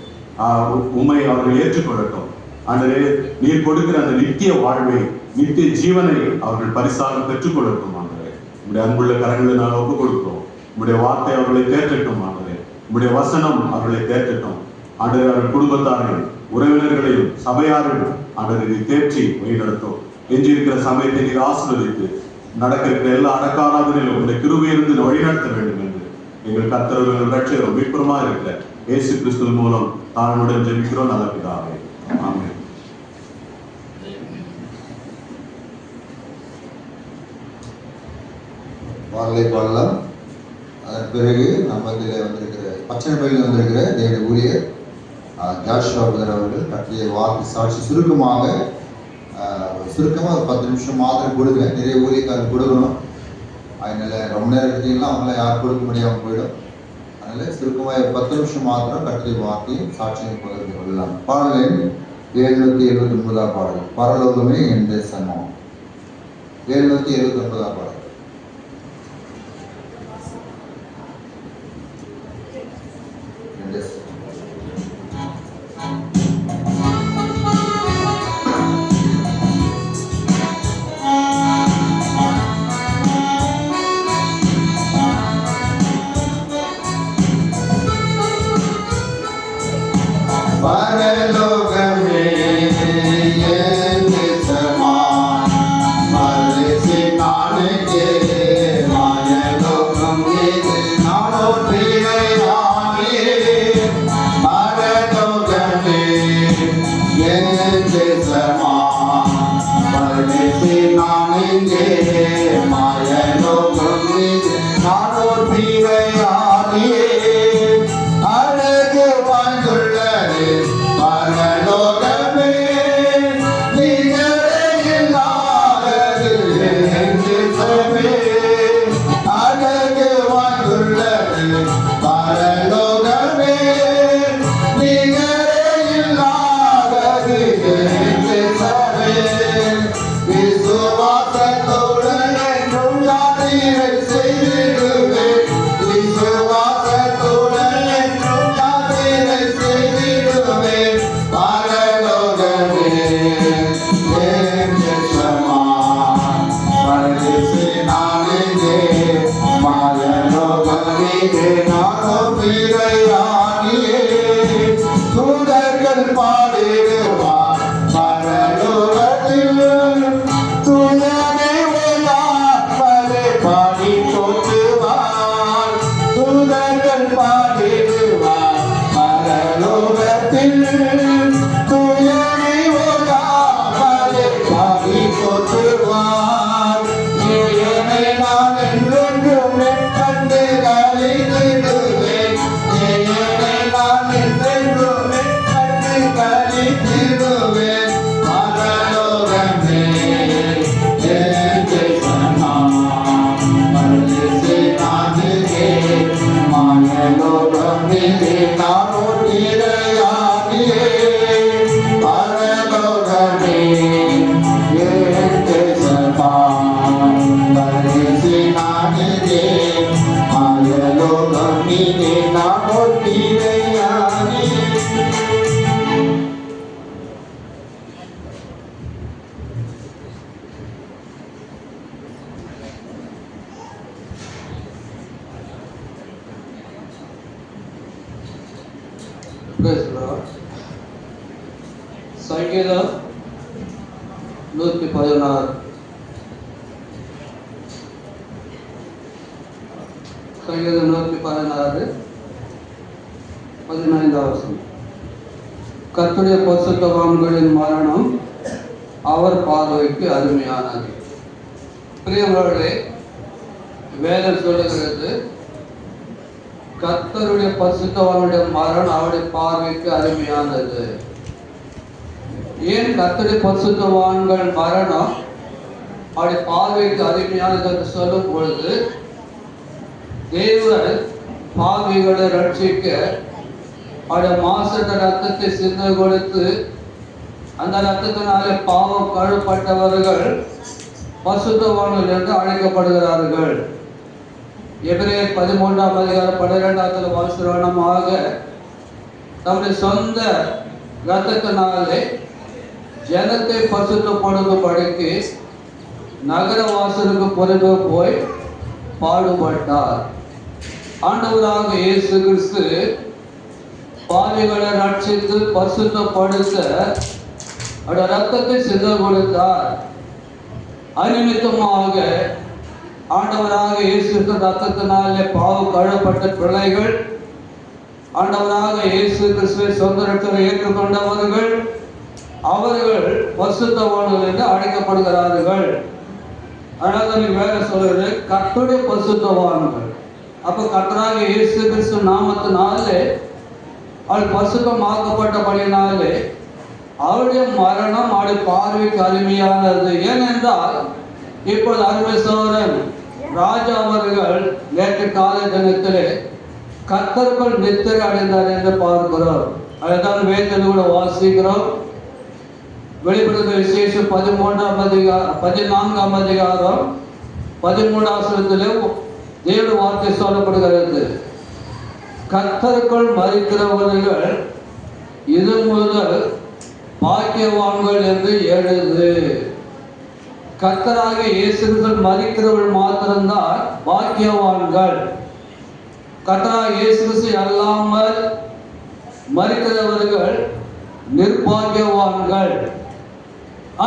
உம்மை அவர்கள் ஏற்றுக்கொள்ளட்டும். ஆண்டவரே நீர் கொடுக்கிற அந்த நித்திய வாழ்வை, நித்திய ஜீவனை அவர்கள் பரிசாக பெற்றுக் கொள்ளட்டும். ஆண்டவரே உங்களுடைய அன்புள்ள கரங்களை நாங்கள் ஒப்புக் கொடுக்கிறோம். உங்களுடைய வார்த்தை அவர்களை தேற்றட்டும். ஆண்டவரே உங்களுடைய வசனம் அவர்களை தேற்றட்டும். ஆண்டவரே அவர்கள் குடும்பத்தார்கள், உறவினர்களையும் சபையாரையும் ஆண்டவரை தேற்றி வழிநடத்தும். எஞ்சியிருக்கிற சமயத்தை நீர் ஆசீர்வதித்து நடக்கிற எல்லா அடக்காராதனையிலும் உங்களுடைய கிருபையிலிருந்து வழிநடத்த வேண்டும் என்று எங்கள் கர்த்தர் ரட்சகரும் மீட்பருமா இருக்கிற இயேசு கிறிஸ்து மூலம் தாழ்வுடன் ஜெபிக்கிறோம் நல்ல பிதாவே. ஆமென். பாடலை பாடலாம். அதன் பிறகு நம்ம இதில் வந்திருக்கிற பச்சனைப்பள்ளியில் வந்திருக்கிற தேவனுடைய ஊழியர் ஜாஷுவா பிரதர் அவர்கள் கட்டிய வார்த்தை சாட்சி சுருக்கமாக ஒரு 10 நிமிஷம் மாத்திரம் கொடுக்குறேன். நிறைய ஊழியக்காரர் கொடுக்கணும். அதனால ரொம்ப நேரம் எடுத்தீங்கன்னா அவங்கள யார் கொடுக்க முடியாமல் போயிடும். அதனால சுருக்கமாக 10 நிமிஷம் மாத்திரம் கட்டிய வார்த்தையும் சாட்சியும் பகிர்ந்து கொள்ளலாம். பாடல் 779 பாடல், பரலோகமே என் தேசமோ. 779 பாடல். பரலோகமே என் தேசமா, பரதேசி நானுக்கே மாயலோகம் இது நானோ பிரியையானே. பரலோகமே என் தேசமா, பரதேசி நானுக்கே மாயலோகம் இது நானோ பிரியையானே. அழகு வாழ்ந்துள்ளது பரலோகம் Praise the Lord. சங்கீதம் 116. சங்கீதம் 116 15வது வசனம். கர்த்தருடைய பரிசுத்தவான்களின் மரணம் அவர் பார்வைக்கு அருமையானது. பிரியவர்களே, வேதம் சொல்லுகிறது கர்த்தருடைய பரிசுத்தவானுடைய மரணம் அவருடைய பார்வைக்கு அருமையானது. ஏன் கர்த்தருடைய பரிசுத்தவான்கள் மரணம் அவருடைய பார்வைக்கு அருமையானது என்று சொல்லும் பொழுது, தேவன் பாவிகளை ரட்சிக்க அவருடைய மாசற்ற ரத்தத்தை சிந்த கொடுத்து அந்த ரத்தத்தினாலே பாவம் கழுவப்பட்டவர்கள் பரிசுத்தவான்கள் என்று அழைக்கப்படுகிறார்கள். எபிரேயர் 13ஆம் அதிகாரம் 12வது வசனமாக தம்முடைய சொந்த இரத்தத்தினாலே ஜனத்தை பரிசுத்தப்படும்படிக்கு நகர வாசலுக்கு புறம்பே போய் பாடுபட்டார். ஆண்டவராக இயேசு கிறிஸ்து பாவிகளை ரட்சித்து பரிசுத்தப்படுத்த அவருடைய ரத்தத்தை சிந்த கொடுத்தார். அநிமித்தமாக ஆண்டவராக இயேசு ரத்தத்தினாலே பாவம் கழுவப்பட்ட பிள்ளைகள், ஆண்டவராக இயேசு கிறிஸ்துவை சொந்த ரட்சகரை ஏற்றுக்கொண்டவர்கள், அவர்கள் பரிசுத்தவான்கள் என்று அழைக்கப்படுகிறார்கள். அதனால வேற சொல்றது கர்த்தருடைய பரிசுத்தவான்கள். அப்ப கர்த்தராக இயேசு கிறிஸ்து நாமத்தினாலே அவள் பரிசுத்தமாக்கப்பட்டபடினாலே அவருடைய மரணம் அவருடைய பார்வைக்கு அருமையானது. ஏனென்றால் இப்போது அருமை சோழன் ராஜா அவர்கள் நேற்று காலை தினத்திலே கர்த்தருக்குள் நித்திரை அடைந்தார் என்று பார்க்கிறோம். அதுதான் வேதத்தில் கூட வாசிக்கிறோம். வெளிப்படுத்த விசேஷம் 14ஆம் அதிகாரம் 13வது வசனத்திலே தேவ வார்த்தை சொல்லப்படுகிறது. கர்த்தருக்குள் மரிக்கிறவர்கள் இது முதல் பாக்கியவான்கள் என்று எழுது. கர்த்தராக இயேசுக்கள் மரிக்கிறவர்கள் மாத்திரம்தான் பாக்கியவான்கள். கர்த்தராக இயேசு அல்லாமல் மரிக்கிறவர்கள் நிர்பாகியவான்கள்.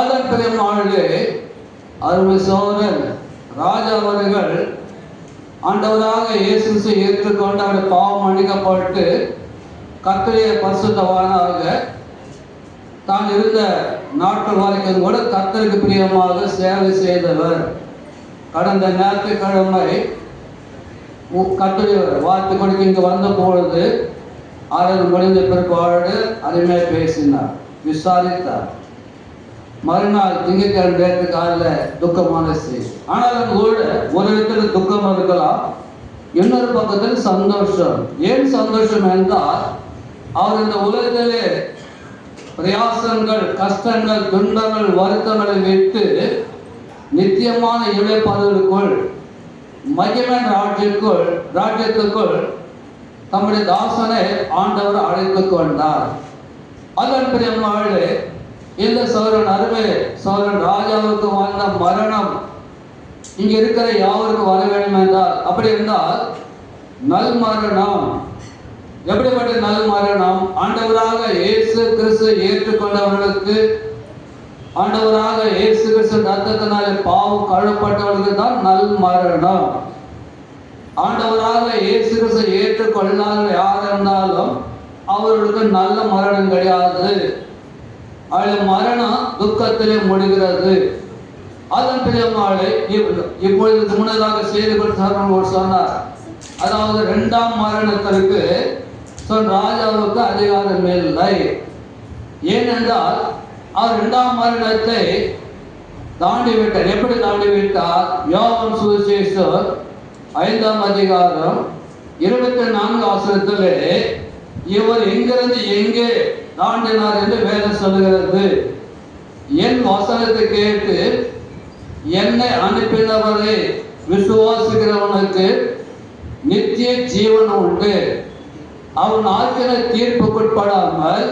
அதன் பிறகு அருமை சோழன் ராஜா அவர்கள் ஆண்டவராக இயேசு ஏற்றுக்கொண்டு அவருடைய பாவம் மன்னிக்கப்பட்டு கர்த்தருடைய பரிசுத்தவானாக தான் இருந்த நாட்கள் வரைக்கும் கூட கர்த்தருக்கு பிரியமாக சேவை செய்தவர். கடந்த ஞாயிற்றுக்கிழமை கர்த்தருடைய வார்த்தை கொடுக்க இங்கு வந்த பொழுது ஆராதனை முடிந்த பிற்பாடு அருமையாக பேசினார், விசாரித்தார். மறுநாள் திங்கட்கிழமை நேற்று காலையில் துக்கமான செய்தி. ஆனாலும் கூட ஒரு இடத்துல துக்கம் இருக்கலாம், இன்னொரு பக்கத்தில் சந்தோஷம். ஏன் சந்தோஷம் என்றால் அவர் இந்த உலகத்திலே பிரயாசங்கள், கஷ்டங்கள், துன்பங்கள், வருத்தங்களை விட்டு நித்தியமான இழைப்பாளர்களுக்குள் மகிமன் ராஜ்யத்துக்குள் தம்முடைய தாசனை ஆண்டவர் அழைத்துக் கொண்டார். அதன் பிறகு இந்த சோழன் அருமை சோழன் ராஜாவுக்கு வந்த மரணம் இங்க இருக்கிற யாருக்கு வர வேண்டும் என்றால், அப்படி இருந்தால் நல் மரணம். எப்படிப்பட்ட நல் மரணம்? ஆண்டவராக இயேசு கிறிஸ்து ஏற்றுக்கொண்டவர்களுக்கு, ஆண்டவராக இயேசு கிறிஸ்து ரத்தத்தினாலே பாவம் கழுவப்பட்டவர்களுக்கு தான் நல் மரணம். ஆண்டவராக இயேசு கிறிஸ்து ஏற்றுக்கொள்ளாத யார் இருந்தாலும் அவர்களுக்கு நல்ல மரணம் கிடையாது. அவளுடைய மரணம் துக்கத்திலே முடிகிறது. அதன் பிறகு இப்பொழுது முன்னதாக செய்தி கொடுத்தார் சொன்னார். அதாவது 2ஆம் மரணத்திற்கு ராஜாவுக்கு அதிகாரம் இல்லை. ஏனென்றால் அவர் 2ஆம் மரணத்தை தாண்டி விட்டார். எப்படி தாண்டி விட்டார்? யோவான் சுவிசேஷம் 5ஆம் அதிகாரம் 24 வசனத்திலே இவர் எங்கிருந்து எங்கே தாண்டினார் என்று வேதம் சொல்லுகிறது. என் வசனத்தை கேட்டு என்னை அனுப்பினவரை விசுவாசிக்கிறவனுக்கு நித்திய ஜீவன் உண்டு. அவன் ஆக்கின தீர்ப்புக்குட்படாமல்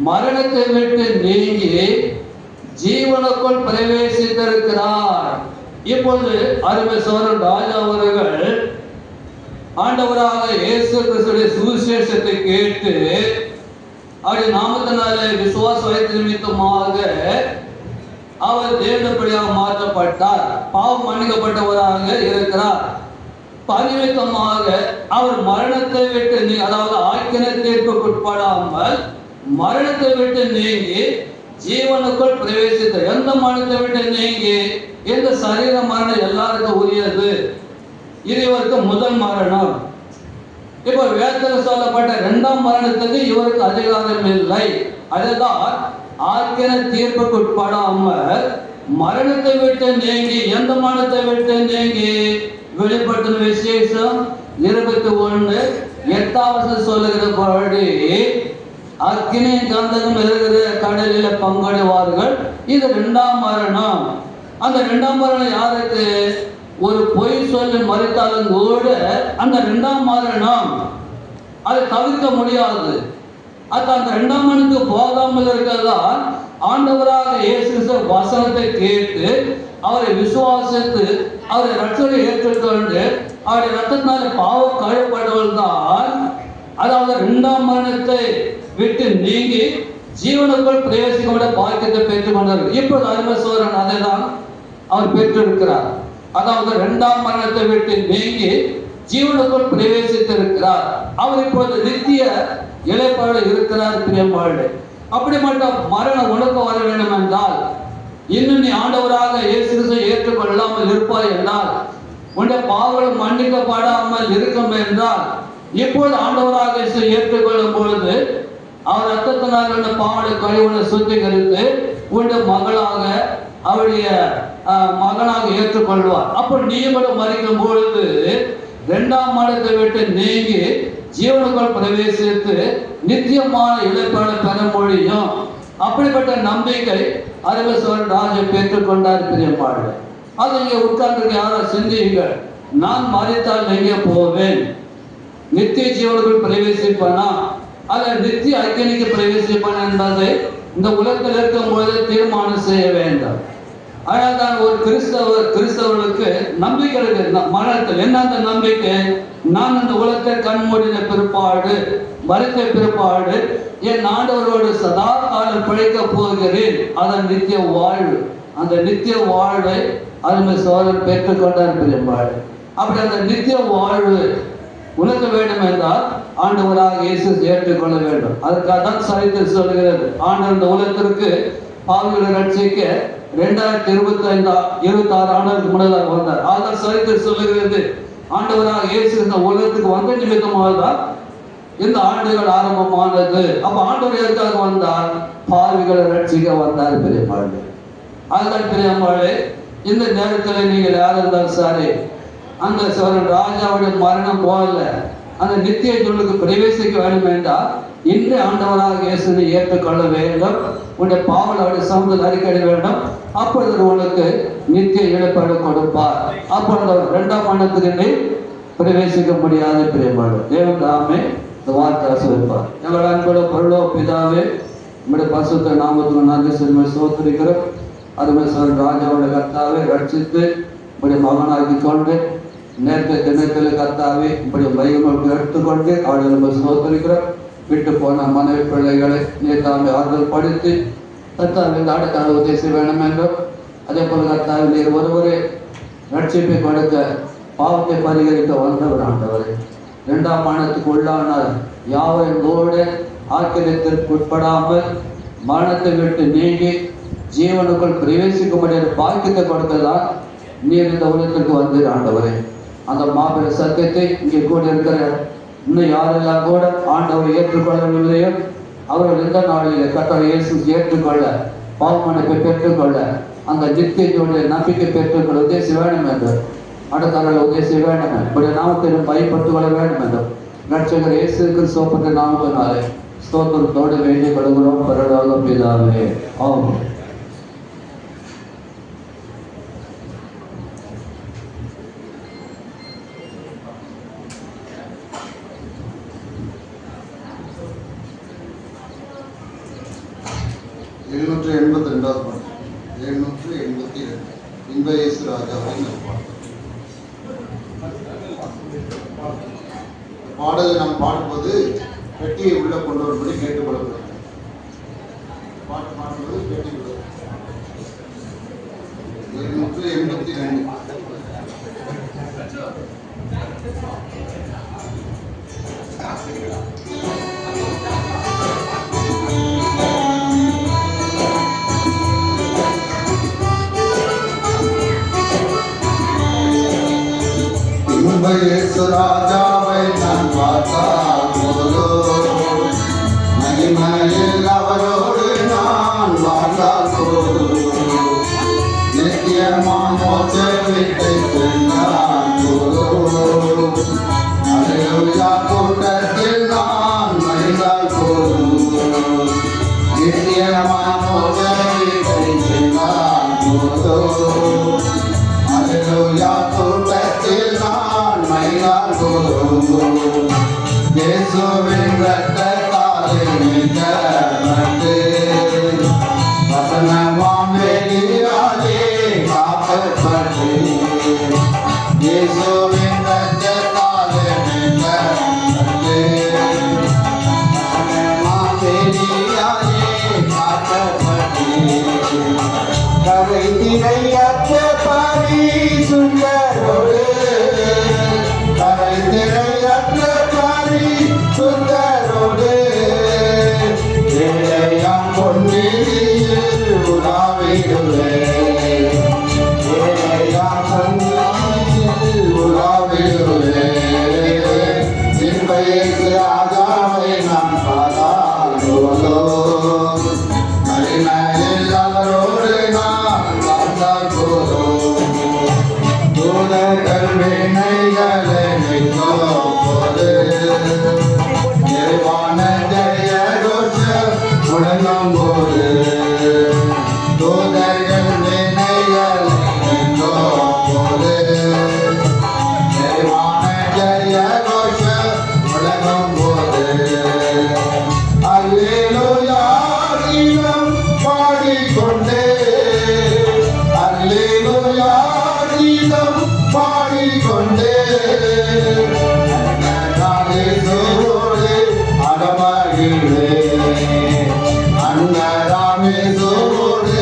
மரணத்தை விட்டு நீங்கி ஜீவனுக்குள் பிரவேசித்திருக்கிறார். இப்போது அருமை சோழன் ராஜா அவர்கள் ஆண்டவராக இயேசு கிறிஸ்துவின் சுவிசேஷத்தை கேட்டு அவருடைய நாமத்தினாலே விசுவாச வைத்த நிமித்தமாக அவர் தேவனுடையாக மாற்றப்பட்டார், பாவம் மன்னிக்கப்பட்டவராக இருக்கிறார். பரிமித்தமாக அவர் மரணத்தை விட்டு அதாவது ஆக்கின தீர்ப்புக்குட்படாமல் மரணத்தை விட்டு நீங்கி ஜீவனுக்குள் பிரவேசித்த. எந்த மரணத்தை விட்டு நீங்கி? இந்த சரீர மரணம் எல்லாருக்கும் உரியது. இது இவருக்கு முதல் மரணம். இப்ப வேதத்தில் சொல்லப்பட்ட இரண்டாம் மரணத்துக்கு இவருக்கு அதிகாரம் இல்லை. அதுதான் ஆக்கின தீர்ப்புக்குட்படாமல் மரணத்தை விட்டு நீங்கி. எந்த மரணத்தை விட்டு நீங்கி? வெளிப்படுத்தின விசேஷம் 21:8 சொல்லுகிறபடி அக்கினி கந்தகம் இருக்கிற கடலில பங்கடைவார்கள். இது இரண்டாம் மரணம். அந்த இரண்டாம் மரணம் யாருக்கு? ஒரு பொய் சொல்லி மறித்தாலும் கூட அந்த இரண்டாம் மரணம் அதை தவிர்க்க முடியாது. அது அந்த இரண்டாம் மரணத்துக்கு போகாமல் இருக்கிறதா ஆண்டவராக இயேசு வசனத்தை கேட்டு அவரை விசுவாசித்து அவரை ரட்சகரை ஏற்றுக்கொண்டு அவருடைய ரத்தத்தினால பாவம் கழுவப்பட்டவர்கள் தான் அதாவது இரண்டாம் மரணத்தை விட்டு நீங்கி ஜீவனுக்குள் பிரவேசிக்க பாக்கியத்தை பெற்றுக் கொண்டார். இப்போது அருமசோரன் அதை தான் அவர் பெற்றிருக்கிறார். அதாவது இரண்டாம் மரணத்தை விட்டு நீங்கி ஜீவனுக்குள் பிரவேசித்திருக்கிறார். அவர் இப்போது நித்திய இளைப்பாடு இருக்கிறார். பிரியம்பாடு அப்படிப்பட்ட மரணம் உனக்கு வர வேண்டும் என்றால், இன்னும் நீ ஆண்டவராக இயேசு கிறிஸ்துவை ஏற்றுக்கொள்ளாமல் இருப்பாய் என்றால், உன்னுடைய பாவங்கள் மன்னிக்கப்படாமல் இருக்கும் என்றால், இப்போது ஆண்டவராக இயேசுவை ஏற்றுக்கொள்ளும் பொழுது அவர் ரத்தத்தினால் உள்ள பாவங்களை கழிவுகளை சுத்திகரித்து உன்னுடைய மகளாக அவருடைய மகனாக ஏற்றுக்கொள்வார். அப்போ நீ கூட மறிக்கும் பொழுது இரண்டாம் மரணத்தை விட்டு நீங்கி ஜீவனுக்குள் பிரவேசித்து நித்தியமான இழைப்பாடு பெற முடியும். அப்படிப்பட்ட நம்பிக்கை அருமசோரன் ராஜா பெற்றுக்கொண்டார். பிரியம்பாடு அது இங்கே உட்கார்ந்து யாரும் சிந்தியுங்கள். நான் மறித்தால் எங்கே போவேன்? நித்திய ஜீவனுக்குள் பிரவேசிப்பனா அல்ல நித்திய அக்கினிக்கு பிரவேசிப்பன என்பதை இந்த உலகத்தில் இருக்கும் பொழுது தீர்மானம் செய்ய வேண்டும். ஆனால் தான் ஒரு கிறிஸ்தவர்களுக்கு நம்பிக்கை இருக்கு மரணத்தில். என்ன அந்த நம்பிக்கை? நான் அந்த உலகத்தை கண்மூடின பிற்பாடு மறித்த பிற்பாடு என் ஆண்டவரோடு சதா காலம் பிழைக்க போகிறேன். அதன் நித்திய வாழ்வு. அந்த நித்திய வாழ்வை அருமை சோழர் பெற்றுக்கொண்டார். பிரியம்பாடு அப்படி அந்த நித்திய வாழ்வு உனக்கு வேண்டும் என்றால் ஆண்டவராக இயேசு ஏற்றுக்கொள்ள வேண்டும். அதுக்காக தான் சரித்திரம் சொல்கிறது. ஆண்டவர் இந்த உலகத்திற்கு பாவிகளை ரட்சிக்க 2026 ஆண்டுகளுக்கு முன்னதாக வந்தார். அதுதான் சரித்திரம் சொல்லுகிறது. ஆண்டவராக இயேசு இந்த உலகத்துக்கு வந்த நிமித்தமாக தான் இந்த ஆண்டுகள் ஆரம்பமானது. அப்ப ஆண்டவர் எதற்காக வந்தார்? பாவிகளை ரட்சிக்க வந்தார். பெரியம்பாடு அதுதான் பிரியம்பாடு. இந்த நேரத்தில் நீங்கள் யார் இருந்தாலும் சரி, அந்த ராஜாவுடைய மரணம் போகல, அந்த நித்திய ஜீவனுக்கு பிரவேசிக்க வேண்டும் என்றால் இன்று ஆண்டவராக இயேசுவை ஏற்றுக்கொள்ள வேண்டும். உன்னுடைய பாவங்களை அவருடைய சமூகத்தில் அறிக்கை வேண்டும். அப்பொழுது உனக்கு நித்திய இழப்பாடு கொடுப்பார். அப்பொழுது இரண்டாம் மரணத்துக்கு பிரவேசிக்க முடியாத பிரியம்பாடு. தேவன் தாமே இந்த வார்த்தை ஆசீர்வதிப்பார். எங்கள் அன்போட பொருளோ பிதாவே நம்முடைய பரிசுத்த நாமத்துக்கு நன்றி சொல்லி சோத்திருக்கிறோம். அதுமே ராஜாவோட கர்த்தாவை ரட்சித்து இப்படி மகனாக்கி கொண்டு நேற்று தினத்தில் கர்த்தாவை இப்படி மகிமைக்கு எடுத்துக்கொண்டு அவளை நம்ம சோதரிக்கிறோம். விட்டு போன மனைவி பிள்ளைகளை நேற்றாவை ஆறுதல் படுத்தி கர்த்தாவை நாடுக்கான உதேசம் வேணும் என்றும் அதே போல கர்த்தாவை நீர் ஒருவரே ரட்சிப்பை கொடுக்க பாவத்தை பரிகரிக்க வந்தவர் ஆண்டவரே. இரண்டாம் மரணத்துக்கு உள்ளான யாவரையும் கூட ஆக்கிரத்திற்கு உட்படாமல் மரணத்தை விட்டு நீங்கி ஜீவனுக்குள் பிரவேசிக்க முடியாத பாக்கியத்தை கொடுத்ததான் நீர் இந்த உலகத்திற்கு வந்து ஆண்டவரே. அந்த மாபெரும் சத்தியத்தை இங்கே கூட இருக்கிற இன்னும் யாரெல்லாம் கூட ஆண்டவரை ஏற்றுக்கொள்ளவில்லையோ அவர்கள் இந்த நாளில் கர்த்தரை இயேசு ஏற்றுக்கொள்ள பாவமன்னிப்பை பெற்றுக்கொள்ள அந்த நித்தியத்துடைய நம்பிக்கை பெற்றுக்கொள்ள உதேசி வேணும் என்று அடுத்தவர்கள் உதேசி வேண்டும். இப்படி நாமத்திலும் பயப்பட்டுக் கொள்ள வேண்டும் என்றும் ரட்சகர் இயேசு கிறிஸ்துவின் நாமத்தினாலே ஸ்தோத்திரத்தோடு வேண்டிக் கொள்கிறோம். பரலோக பிதாவே ஆமென். இன்ப இயேசு ராஜாவை பாடலை நாம் பாடும்போது பெட்டியை உள்ள கொண்டு வரும்படி கேட்டுக்கொள்ளப்படுகிறது. பாட்டு பாடும்போது பெட்டி உள்ள 782. இயேசு ராஜாவை நான் பார்த்தால் போதும், மகிமையில் அவரோடு நான் வாழ்ந்தால் போதும், நித்தியமான மோட்ச வீட்டை சென்றால் போதும், அல்லேலூயா கூட்டத்தில் நான் மகிழ்ந்தால் போதும், நித்தியமான மோட்ச வீட்டை சென்றால் போதும், அல்லேலூயா கூட்டத்தில் நான் மகிழ்ந்தால் போதும். இயேசுவின் இரத்தத்தாலே மீட்கப்பட்டு வசனமாம் வேலியாலே காக்கப்பட்டு, இயேசுவின் இரத்தத்தாலே மீட்கப்பட்டு வசனமாம் வேலியாலே காக்கப்பட்டு, கரை திரையற்ற பரிசுத்தரோடு, கரை திரையற்ற பரிசுத்தரோடு, ஏழையாம் பொன்னிதியில் உலாவிடுவேன், ஏழையாம் பொன்னிதியில் உலாவிடுவேன், இன்பையேசு ராஜாவை நான் பார்த்தால் போதும், மகிமையில் அவரோடு நான் வாழ்ந்தால் போதும், தூதர்கள் வினைகளை நீக்கும் போது, நிறைவான ஜெய கோஷம் முழங்கும் போது, தூதர்கள் வினைகளை நீக்கும் போது, நிறைவான ஜெய கோஷம் முழங்கும் போது, அல்லேலூயா கீதம் பாடிக்கொண்டே, அல்லேலூயா கீதம் பாடிக்கொண்டே, அன்னதாமேசோடு அடமகிழ்வேன், அன்னதாமேசோடு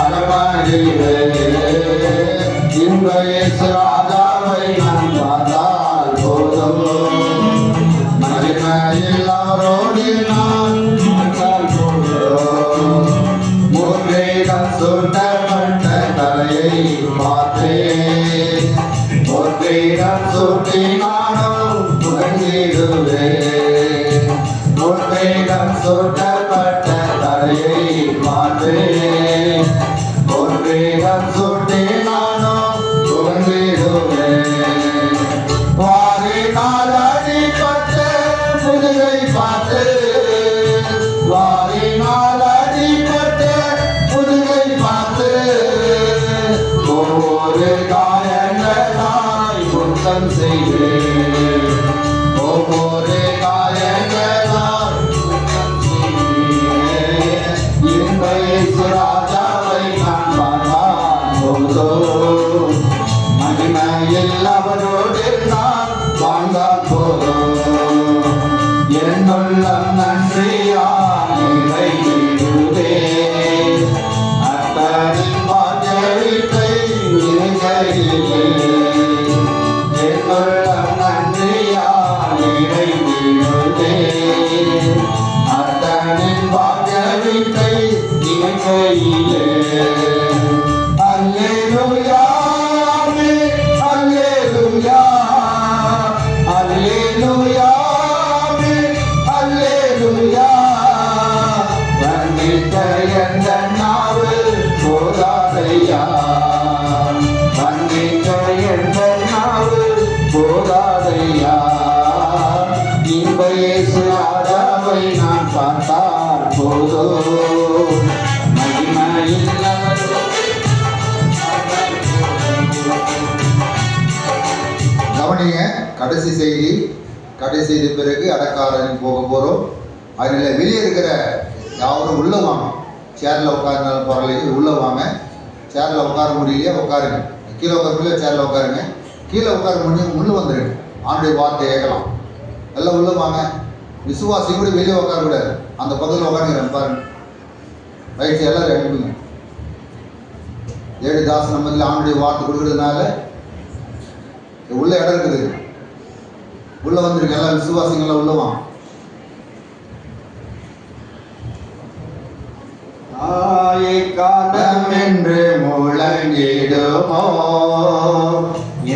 அடமகிழ்வேன், இன்ப இயேசு ராஜாவை நான் பார்த்தால் போதும், மகிமையில் அவரோடு நான் வாழ்ந்தால் போதும், மூன்றிடம் சூட்டப்பட்ட தலையை பார்த்தேன், மூன்றிடம் சூட்டி நானும் புகழ்ந்திடுவேன், மூன்றிடம் சூட்டப்பட்ட தலையை பார்த்தேன், மூன்றிடம் சூட்டி நானும் புகழ்ந்திடுவேன், வாரினால் அடிபட்ட முதுகை பார்த்து, வாரினால் அடிபட்ட முதுகை பார்த்து, ஒவ்வொரு காயங்களாய் குற்றம் செய்வேன், ஒவ்வொரு காயங்களாய் குற்றம் செய்வேன், இன்ப இயேசு ராஜாவை நான் பார்த்தால் போதும், மகிமையில் அவரோடு நான் வாழ்ந்தால் போதும், என்னுள்ளம் நன்றியால் நிறைந்திடுதே, அத்தனின் பாக்கியத்தை நினைக்கையிலே, என்னுள்ளம் நன்றியால் நிறைந்திடுதே, அத்தனின் பாக்கியத்தை நினைக்கையிலே, அல்லேலூயா அல்லேலூயா அல்லேலூயா அல்லேலூயா, வந்திட்ட எந்த நாவு போதாதையா, வந்திட்ட எந்த நாவு போதாதையா, இன்ப இயேசு ராஜாவை நான் பார்த்தால் போதும், மகிமையில் கவனிங்க. கடைசி செய்தி பிறகு அடக்காரனுக்கு போக போகிறோம். அதனால் வெளியே இருக்கிற யாரும் உள்ளே வாங்க, சேரில் உட்காருனாலும் பரவாயில்லைங்க, உள்ளே வாங்க. சேரில் உட்கார முடியலையா உட்காருங்க, கீழே உட்கார முடியல சேரில் உட்காருங்க, கீழே உட்கார முடியும் உள்ளே வந்துடுங்க, ஆண்டுடைய வார்த்தை கேட்கலாம். எல்லாம் உள்ள வாங்க. விசுவாசி கூட வெளியே உட்காரக்கூடாது, அந்த பக்கத்தில் உட்காந்துக்கிறேன் பாருங்க. ரைட், எல்லாரும் அனுப்புங்க. 7 தாசன் நம்ம ஆண்டுடைய வார்த்தை கொடுக்கறதுனால உள்ள இடம் இருக்குது, உள்ள வந்துருக்கு. எல்லாம் விசுவாசிங்கெல்லாம் உள்ள வாங்க. காலம் என்று முழங்கிடுமோ,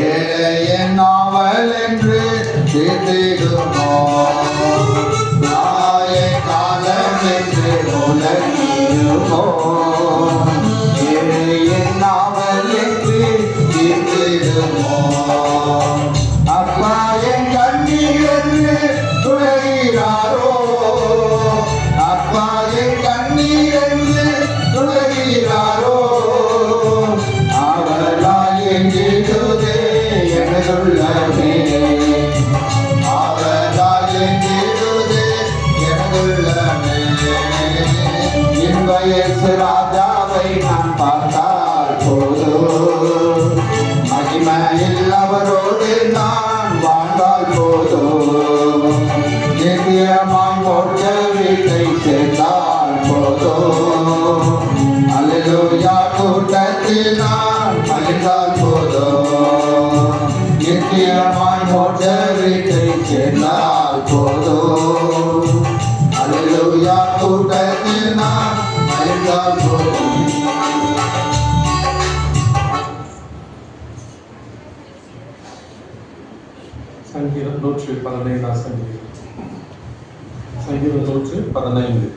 ஏழையன் நாவல் என்று தீர்த்திடுமோ. காலம் என்று முழங்கிடுமோ, ஏழையன் நாவல் என்று தீர்த்திடுமோ. அப்பா என் கண்ணீர் என்று துளைகிறாரோ, அப்பா என் கண்ணீர் என்று துளைகிறாரோ. அவரால் எங்கிடுதே எனதுள்ளமே, அவரால் எங்கிடுதே எனதுள்ளமே. என் வயசு ராஜாவை நான் பார்த்தால் போதும், மகிமையில் அவரோடு நான் வாழ்ந்தால் போதும். நித்தியமாய் மோட்ச வீட்டை சேர்ந்தால் போதும். அல்லேலூயா கூட்டத்தில் நான் மகிழ்ந்தால் போதும். நித்தியமாய் மோட்ச வீட்டை சேர்ந்தால் போதும். அல்லேலூயா கூட்டத்தில் நான் மகிழ்ந்தால் போதும். சங்கீதம் 115 சங்கீதம். சங்கீதம் 115.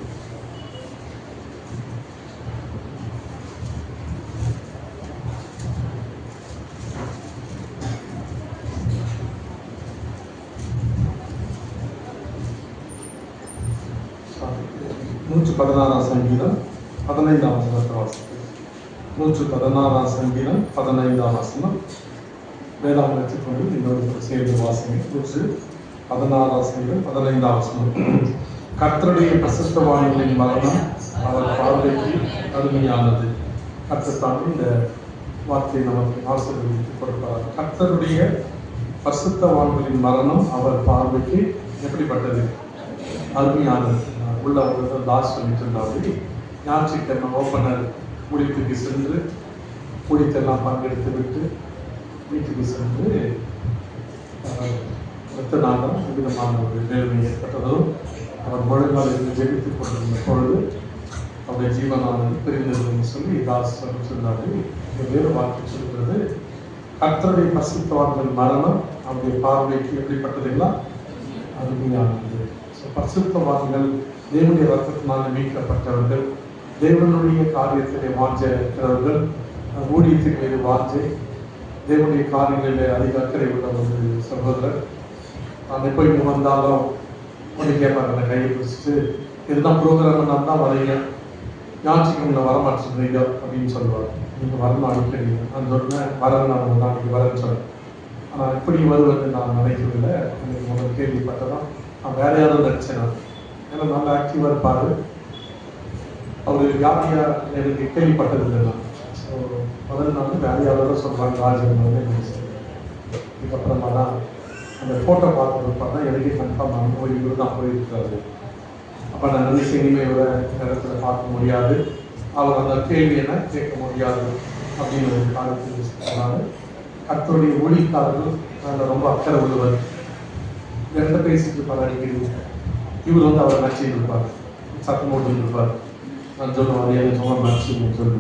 சங்கீதம் 15 வசனத்தை வாசிக்கிறேன். 116 சங்கீதம் 15 வசனம். வேதாகம் எடுத்துக்கொண்டு இன்னொரு சேர்ந்து வாசிங்க. 116 சங்கீதம் 15 வசனம். கர்த்தருடைய பரிசுத்தவான்களின் மரணம் அவர் பார்வைக்கு அருமையானது. கர்த்தர் இந்த வார்த்தையை நமக்கு ஆசீர்வதித்து கொடுப்பார். கர்த்தருடைய பரிசுத்தவான்களின் மரணம் அவர் பார்வைக்கு எப்படிப்பட்டது? அருமையானது. உள்ள ஒரு லாஸ்ட் சொல்லிட்டு இருந்தாரு. ஞாயிற்றுக்கிழமை ஓப்பனர் ஊழியத்துக்கு சென்று ஊழியத்தெல்லாம் பங்கெடுத்து விட்டு வீட்டுக்கு சென்று அடுத்த நாளும் விதமான ஒரு நிலைமை ஏற்பட்டதும் அவர் முழங்காலில் ஜெபித்துக் கொண்டிருந்த பொழுது அவருடைய ஜீவனானது பிரிந்ததுன்னு சொல்லி தாஸ் சொன்னாரு. வேறு வார்த்தை சொல்கிறது, கர்த்தருடைய பரிசுத்தவான்கள் மரணம் அவருடைய பார்வைக்கு எப்படிப்பட்டதுங்களா? அருமையானது. பரிசுத்தவான்கள் தேவனுடைய ரத்தத்தினால மீட்கப்பட்டவர்கள், தேவனுடைய காரியத்திலே வாஞ்சை இருக்கிறவர்கள், ஊழியத்தின் மீது வாஞ்சை, தேவனுடைய காரியங்களிலே அதிக அக்கறை உள்ள ஒரு சகோதரர். நான் எப்போ இங்கே வந்தாலும் ஒன்று கேட்பாங்க, அந்த கையை பிடிச்சிட்டு இதுதான் ப்ரோக்ராம் தான் வரீங்க, ஞாயிற்றுக்கிழமை வரமாட்டேங்கிறீங்க அப்படின்னு சொல்லுவார். நீங்கள் வரணும் அடிக்கடி. நான் சொன்னேன் வரேன், நான் நாளைக்கு வரேன்னு சொன்னேன். ஆனால் இப்படி வருவது நான் நினைக்கவில்லை. எனக்கு முதல் கேள்விப்பட்டதான் நான் வேற யாரும் நினச்சேன். ஏன்னா நல்லா ஆக்டிவாக இருப்பார். அவர் யாரையா எனக்கு கேள்விப்பட்டதில்லை. நான் ஸோ முதல் நாள் வேற யாரும் சொல்கிறாங்க ராஜன் நினைச்சேன். இதுக்கப்புறமா தான் அந்த ஃபோட்டோ பார்த்துருப்பாங்க, எனக்கே கன்ஃபார்ம் ஆகும் இவர் தான் போயிருக்காரு. அப்போ நான் நினைச்ச இனிமையோட இடத்துல பார்க்க முடியாது, அவர் அந்த கேள்வி என்ன கேட்க முடியாது அப்படின்னு ஒரு காலத்தில் சொன்னாங்க. கர்த்தருடைய ஊழியக்காரர்கள் அதில் ரொம்ப அக்கறை உள்ளவர். எந்த பேசிட்டு இருப்பார் அடிக்கடி. இவர் வந்து அவர் நடிச்சுட்டு இருப்பார், சத்தம் போட்டு இருப்பார். நான் சொல்லுவார் எனக்கு ரொம்ப நடிச்சுன்னு சொல்லி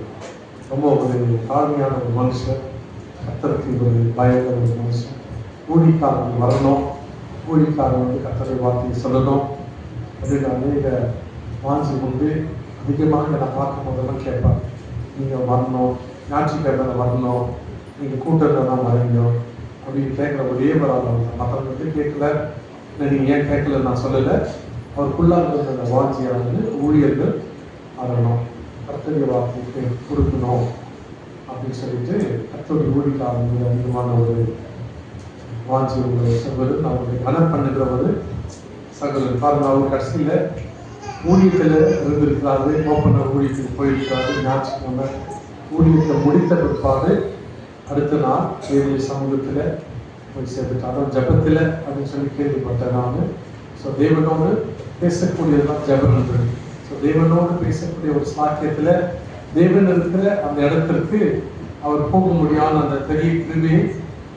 ரொம்ப ஒரு தாழ்மையான ஒரு மனுஷன், கர்த்தருக்கு ஒரு பயங்கர ஒரு மனுஷன். ஊழியக்காரர்கள் வரணும், ஊழியக்காரர் வந்து கர்த்தருடைய வார்த்தையை சொல்லணும் அப்படின்னு அநேக வாஞ்சி கொண்டு அதிகமாக நான் பார்க்கும் போதெல்லாம் கேட்பார். நீங்கள் வரணும், ஞாயிற்றுக்கிழமை வரணும், நீங்கள் கூட்டத்தில் தான் வரீங்க அப்படின்னு கேட்குற ஒரே வராது. மற்றவங்க வந்து கேட்கல, இல்லை நீங்கள் ஏன் கேட்கல நான் சொல்லலை. அவருக்குள்ளாக இருந்த அந்த வாஞ்சியானது ஊழியர்கள் வரணும், கர்த்தருடைய வார்த்தைக்கு கொடுக்கணும் அப்படின்னு சொல்லிட்டு கர்த்தருடைய ஊழியக்காரர்கள் அதிகமான ஒரு வாஞ்சி உங்களை சகோதரர் அவருடைய கனம் பண்ணுகிற ஒரு சகோதரர் பாருங்க. அவர் கடைசியில் ஊழியத்தில் இருந்திருக்கிறாரு, ஓப்பனர் ஊழியத்துக்கு போயிருக்கிறாரு. ஞாயிற்றுக்கிழமை ஊழியத்தை முடித்த பிற்பாடு அடுத்த நாள் தேவனுடைய சமூகத்தில் போய் சேர்த்துட்டான். அதான் ஜபத்தில் அப்படின்னு சொல்லி கேள்விப்பட்டேன் நான். ஸோ தேவனோடு பேசக்கூடியதுதான் ஜபம்ன்றது. ஸோ தேவனோடு பேசக்கூடிய ஒரு சாக்கியத்தில் தேவன் இருக்கிற அந்த இடத்திற்கு அவர் போக முடியாத அந்த பெரிய கிருபையை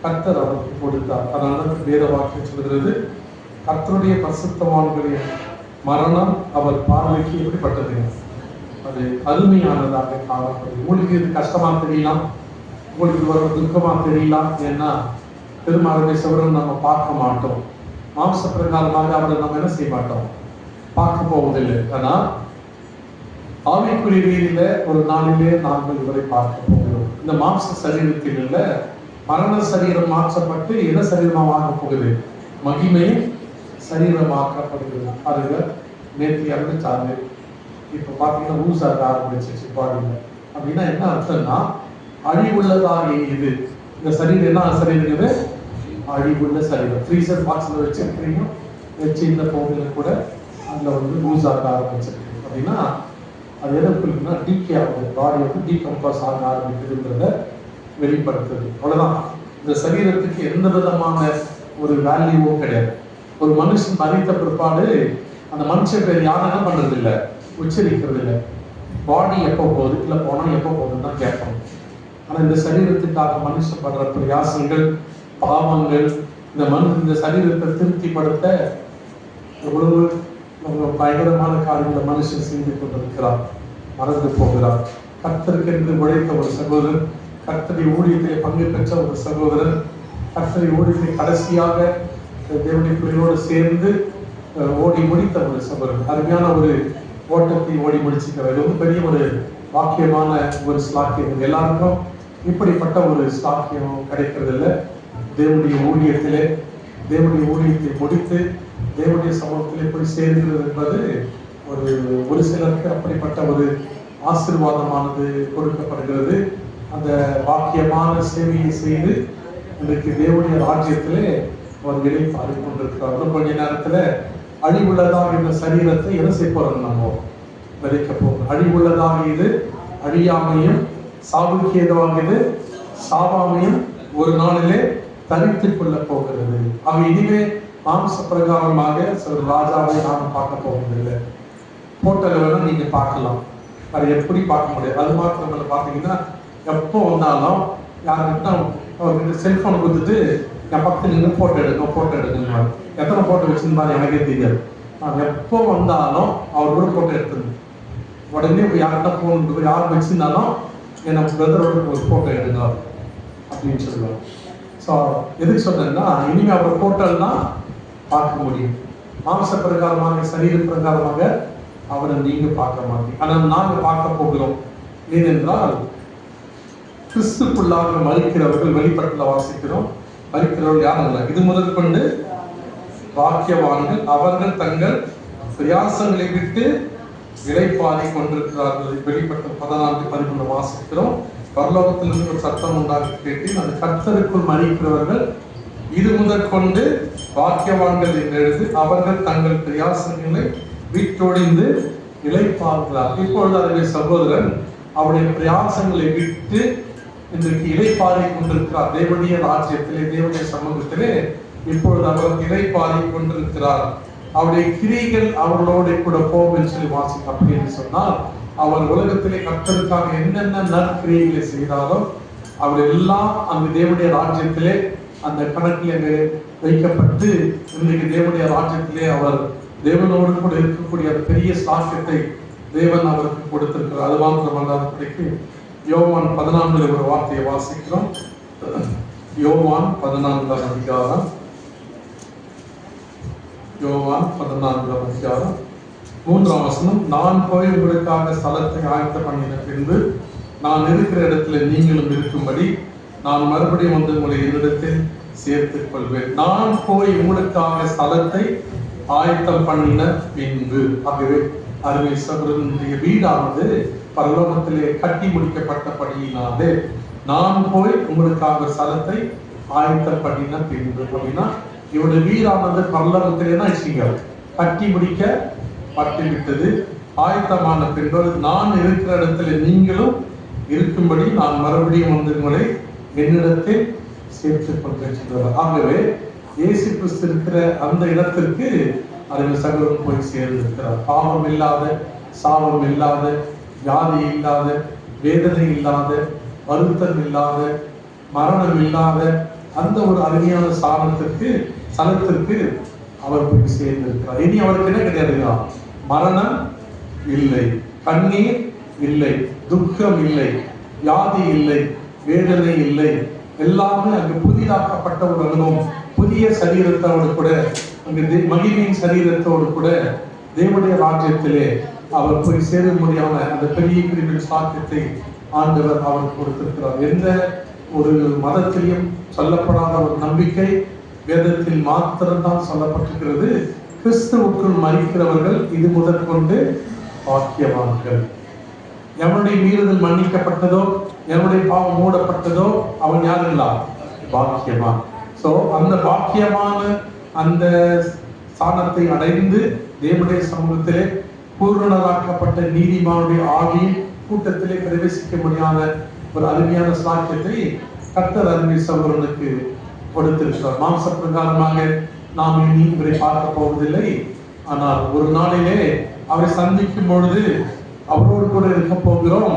கர்த்தர் அவருக்கு கொடுத்தார். அதனால வேத வாக்கியம் சொல்கிறது, கர்த்தருடைய பரிசுத்தவான்களுடைய மரணம் அவர் பார்வைக்கு எப்படிப்பட்டது, அது அருமையானதாக காணப்படுது. உங்களுக்கு இது கஷ்டமா தெரியலாம், உங்களுக்கு வர துக்கமா தெரியலாம். ஏன்னா பெருமாளுடைய சிவரம் நம்ம பார்க்க மாட்டோம், மாம்ச பிரகாரமாக அவரை நம்ம என்ன செய்ய மாட்டோம், பார்க்க போவதில்லை. ஆனால் ஆவிக்குரிய ரீதியில ஒரு நாளிலே நாங்கள் இவரை பார்க்க போகிறோம். இந்த மாம்ச சரீரத்தில் இல்ல, மரண சரீரம் மாற்றப்பட்டு என்ன சரீரமாக ஆக போகுது, மகிமை சரீரமாக்கப்படுகிறது. அதுங்க நேற்று இறந்துச்சாரு, இப்போ பார்த்தீங்கன்னா ஊசாக ஆரம்பிச்சிச்சு பாடியில். அப்படின்னா என்ன அர்த்தம்னா, அழிவுள்ளதாக இது இந்த சரீரம் என்ன சரீரங்குது, அழிவுள்ள சரீரம். ஃப்ரீசர் பாக்ஸில் வச்சிருக்கிறீங்க, வச்சு இந்த போகில் கூட அதில் வந்து லூஸாக ஆரம்பிச்சிருக்கு. அப்படின்னா அது எதற்கு இருக்குன்னா, டிகே ஆகுது, பாடி வந்து டீகம்போஸ் ஆக ஆரம்பிக்குதுன்றத வெளிப்படுத்துது. அவ்வளோதான். இந்த சரீரத்துக்கு எந்த விதமான ஒரு வேல்யூவும் கிடையாது. ஒரு மனுஷன் மறித்த பிற்பாடு அந்த மனுஷன் பேர் யாரும் என்ன பண்றது இல்லை, உச்சரிக்கிறது இல்லை. பாடி எப்போ போகுது, இல்லை போனால் எப்போ போகுதுன்னு தான் கேட்போம். ஆனால் இந்த சரீரத்துக்காக மனுஷன் படுற பிரயாசங்கள், பாவங்கள், இந்த சரீரத்தை திருப்திப்படுத்த எவ்வளவு பயங்கரமான காரியங்களை மனுஷன் செய்து கொண்டிருக்கிறார், மறந்து போகிறார். கர்த்தருக்கு உழைத்த ஒரு சகோதரன், கர்த்தரை ஊழியத்திலே பங்கு பெற்ற ஒரு சகோதரன், கர்த்தரை ஊழியத்தை கடைசியாக தேவனுடைய பிள்ளைகளோடு சேர்ந்து ஓடி முடித்த ஒரு சகோதரன், அருமையான ஒரு ஓட்டத்தை ஓடி முடிச்சுக்கிறார். இது வந்து பெரிய ஒரு வாக்கியமான ஒரு ஸ்லாக்கியம். எல்லாருக்கும் இப்படிப்பட்ட ஒரு ஸ்லாக்கியம் கிடைக்கிறது இல்லை. தேவனுடைய ஊழியத்தை முடித்து தேவனுடைய சமூகத்தில் போய் சேர்கிறது என்பது ஒரு சிலருக்கு அப்படிப்பட்ட ஒரு ஆசீர்வாதமானது கொடுக்கப்படுகிறது. அந்த வாக்கியமான சேவையை செய்து இன்றைக்கு தேவனுடைய ராஜ்யத்திலே அவர் இளைப்பாறி கொண்டிருக்கிறார். கொஞ்ச நேரத்தில் அழிவுள்ளதாக இந்த சரீரத்தை என்ன செய்ய போறோம், நம்ம விதைக்க போகிறோம். அழிவுள்ளதாக இது அழியாமையும், சாவுக்கு ஏதுவாக இது சாவாமையும் ஒரு நாளிலே தரித்துக் கொள்ள போகிறது. அவை இனிமே மாம்ச பிரகாரமாக ஒரு ராஜாவை நாம் பார்க்க போவதில்லை. போட்டோல வேணா நீங்க பார்க்கலாம், அது எப்படி பார்க்க முடியாது. அது மாத்திரம் பார்த்தீங்கன்னா, எப்போ வந்தாலும் யாருக்கிட்ட அவர்கிட்ட செல்போன் கொடுத்துட்டு என் பக்கத்தில் நின்று போட்டோ எடுங்க. எத்தனை போட்டோ வச்சிருந்தாலும் எனக்கே தெரியாது. நான் எப்போ வந்தாலும் அவர் கூட போட்டோ எடுத்துருந்தேன். உடனே யார்கிட்ட போன் யார் வச்சிருந்தாலும் என் பிரதரோட ஒரு போட்டோ எடுங்க அப்படின்னு சொல்லுவாங்க. ஸோ எதுக்கு சொன்னேன்னா, இனிமேல் அவர் போட்டோலாம் பார்க்க முடியும். மாம்ச பிரகாரமாக, சரீர பிரகாரமாக அவரை நீங்க பார்க்க மாட்டீங்க. ஆனால் நாங்கள் பார்க்க போகிறோம். ஏனென்றால் கிறிஸ்துக்குள்ளாக மரிக்கிறவர்கள் வெளிப்பட்டுல வாசிக்கிறோம். மரிக்கிறவர்கள் யாரும் இல்லை, இது முதல் கொண்டு வாக்கியவான்கள், அவர்கள் தங்கள் பிரயாசங்களை விட்டு இளைப்பாறி கொண்டிருக்கிறார்கள். வெளிப்பட்ட 14-11 வாசிக்கிறோம். பரலோகத்திலிருந்து ஒரு சத்தம் உண்டாக கேட்டு, அந்த கர்த்தருக்குள் மரிக்கிறவர்கள் இது முதற் கொண்டு வாக்கியவான்கள் என்று எழுது, அவர்கள் தங்கள் பிரயாசங்களை விட்டொழிந்து இளைப்பாறுகிறார். இப்பொழுது அவருடைய சகோதரன் அவருடைய பிரயாசங்களை விட்டு இன்றைக்கு இளைப்பாறை கொண்டிருக்கிறார். தேவனுடைய ராஜ்யத்திலே, தேவனுடைய சமூகத்திலே இப்பொழுது அவர் இளைப்பாறை கொண்டிருக்கிறார். அவருடைய கிரிகள் அவர்களோடு கூட போகும் என்று சொல்லி வாசிக்கும். அப்படி என்று சொன்னால், அவர் உலகத்திலே கர்த்தருக்காக என்னென்ன நற்கிரியைகளை செய்தாரோ அவர் எல்லாம் அந்த தேவனுடைய ராஜ்யத்திலே அந்த கணக்கில் வைக்கப்பட்டு இன்றைக்கு தேவனுடைய ராஜ்யத்திலே அவர் தேவனோடு கூட இருக்கக்கூடிய அந்த பெரிய சாக்கியத்தை தேவன் அவருக்கு கொடுத்திருக்கிறார். அது மாத்திரமல்லாதபடிக்கு யோவான் 14 ஒரு வார்த்தையை வாசிக்கிறோம். யோவான் 14 அதிகாரம், யோவான் 14 அதிகாரம் 3 வசனம். நான் போய் உங்களுக்காக ஸ்தலத்தை ஆயத்தம் பண்ணின பின்பு நான் இருக்கிற இடத்துல நீங்களும் இருக்கும்படி நான் மறுபடியும் வந்து உங்களை என்னிடத்தில் சேர்த்துக் கொள்வேன். நான் போய் உங்களுக்காக ஸ்தலத்தை ஆயத்தம் பண்ணின பின்பு. ஆகவே அருமை சகோதரனுடைய வீடானது பரலோகத்திலே கட்டி முடிக்கப்பட்டபடியினாலே நான் போய் உங்களுக்காக ஸ்தலத்தை ஆயத்தம் பண்ணின பின்பு. அப்படின்னா இவருடைய வீடானது பரலோகத்திலே தான் வச்சுங்க கட்டி முடிக்கப்பட்டு விட்டது. ஆயத்தமான பின்பு நான் இருக்கிற இடத்துல நீங்களும் இருக்கும்படி நான் மறுபடியும் வந்து உங்களை என்னிடத்தில் சேர்த்துக் கொண்டிருக்கின்றனர். ஆகவே இயேசு கிறிஸ்து இருக்கிற அந்த இடத்திற்கு அறிவு சகோதரன் போய் சேர்ந்திருக்கிறார். பாவம் இல்லாத, சாபம் இல்லாத, வியாதி இல்லாத, வேதனை இல்லாத, வருத்தம் இல்லாத, மரணம் இல்லாத அந்த ஒரு அருமையான ஸ்தலத்திற்கு அவர் போய் சேர்ந்திருக்கிறார். இனி அவருக்கு என்ன கிடையாதுங்க? மரணம் இல்லை, கண்ணீர் இல்லை, துக்கம் இல்லை, வியாதி இல்லை, வேதனை இல்லை. எல்லாமே அங்கு புதிதாக்கப்பட்ட ஒரு அனுபவம். புதிய சரீரத்தோடு கூட, அங்கு மகிமையின் சரீரத்தோடு கூட தேவனுடைய ராஜ்யத்திலே அவர் போய் சேர முடியாத அந்த பெரிய பிரிவின் சாத்தியத்தை ஆண்டவர் அவர் கொடுத்திருக்கிறார். எந்த ஒரு மதத்திலையும் சொல்லப்படாத ஒரு நம்பிக்கை வேதத்தில் மாத்திரம்தான் சொல்லப்பட்டிருக்கிறது. கிறிஸ்துவுக்குள் மரிக்கிறவர்கள் இது முதற்கொண்டு பாக்கியவான்கள். எவனுடைய மீறுதல் மன்னிக்கப்பட்டதோ, எவனுடைய பாவம் மூடப்பட்டதோ அவன் யாருங்களா? பாக்கியவான். சோ அந்த பாக்கியமான அந்த ஸ்தானத்தை அடைந்து தேவனுடைய சமூகத்திலே பூரணராக்கப்பட்ட நீதிமானுடைய ஆவியின் கூட்டத்திலே பிரவேசிக்க முடியாத ஒரு அருமையான சாக்கியத்தை கர்த்தர் அருமை சகோதரனுக்கு கொடுத்திருக்கிறார். மாம்ச பிரகாரமாக நாம் இனி இவரை பார்க்க போவதில்லை. ஆனால் ஒரு நாளிலே அவரை சந்திக்கும் பொழுது அவரோடு கூட இருக்க போகிறோம்.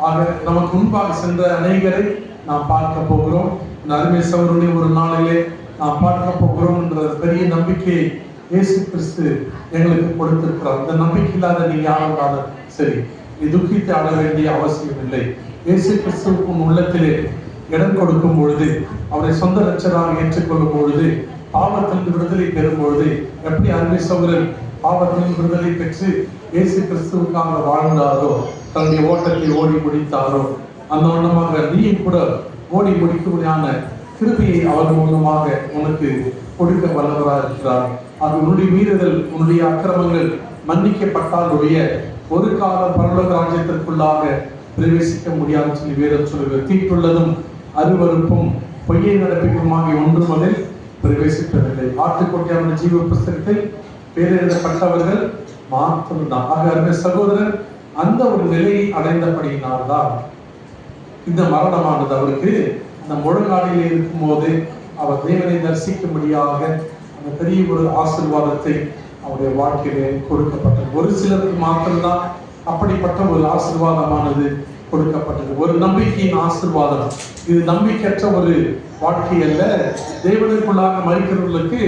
ஆக நமக்கு முன்பாக சென்ற அநேகரை நாம் பார்க்க போகிறோம். இந்த அருமை சகோதரனை ஒரு நாளிலே நாம் பார்க்க போகிறோம் என்ற பெரிய நம்பிக்கையை இயேசு கிறிஸ்து எங்களுக்கு கொடுத்திருக்கிறார். இந்த நம்பிக்கை இல்லாத நீ யாரும் சரி, நீ துக்கித்து ஆட வேண்டிய அவசியம் இல்லை. இயேசு கிறிஸ்துவுக்கு உள்ளத்திலே இடம் கொடுக்கும் பொழுது, அவரை சொந்த ரட்சகராக ஏற்றுக்கொள்ளும் பொழுது, பாவத்திலிருந்து விடுதலை பெறும் பொழுது, எப்படி அருமை சகோதரன் பாவத்திலிருந்து விடுதலை பெற்று இயேசு கிறிஸ்துவுக்காக வாழ்ந்தாரோ, தன்னுடைய ஓட்டத்தை ஓடி முடித்தாரோ, அந்த வண்ணமாக நீயும் கூட ஓடி முடிக்கும்படியான கிருபையை அவர் மூலமாக உனக்கு கொடுக்க வல்லவராக இருக்கிறார். அது உன்னுடைய மீறுதல், உன்னுடைய அக்கிரமங்கள் மன்னிக்கப்பட்டாலுடைய ஒரு கால பரலோக ராஜ்யத்திற்குள்ளாக பிரவேசிக்க முடியாதுன்னு சொல்லி வேதம் சொல்லுகிறது. தீட்டுள்ளதும் அருவருப்பும் பொய்யை நடப்பிக்குமாகிய ஒன்றும் அதில் பிரவேசிப்பதில்லை. ஆட்டுக்கொட்டியான ஜீவ புஸ்தகத்தில் பேரெழுதப்பட்டவர்கள் மாத்திரம்தான். ஆக அருமை சகோதரன் அந்த ஒரு நிலையை அடைந்தபடியினால்தான் இந்த மரணமானது அவருக்கு அந்த முழங்காலிலே இருக்கும் போது அவர் தேவனை தரிசிக்கும்படியாக அந்த பெரிய ஒரு ஆசீர்வாதத்தை அவருடைய வாழ்க்கையிலே கொடுக்கப்பட்டது. ஒரு சிலருக்கு மாத்திரம்தான் அப்படிப்பட்ட ஒரு ஆசீர்வாதமானது கொடுக்கப்பட்டது. ஒரு நம்பிக்கையின் ஆசீர்வாதம். இது நம்பிக்கையற்ற ஒரு வாழ்க்கை அல்ல. தேவனுக்குள்ளாக மரிக்கிறவர்களுக்கு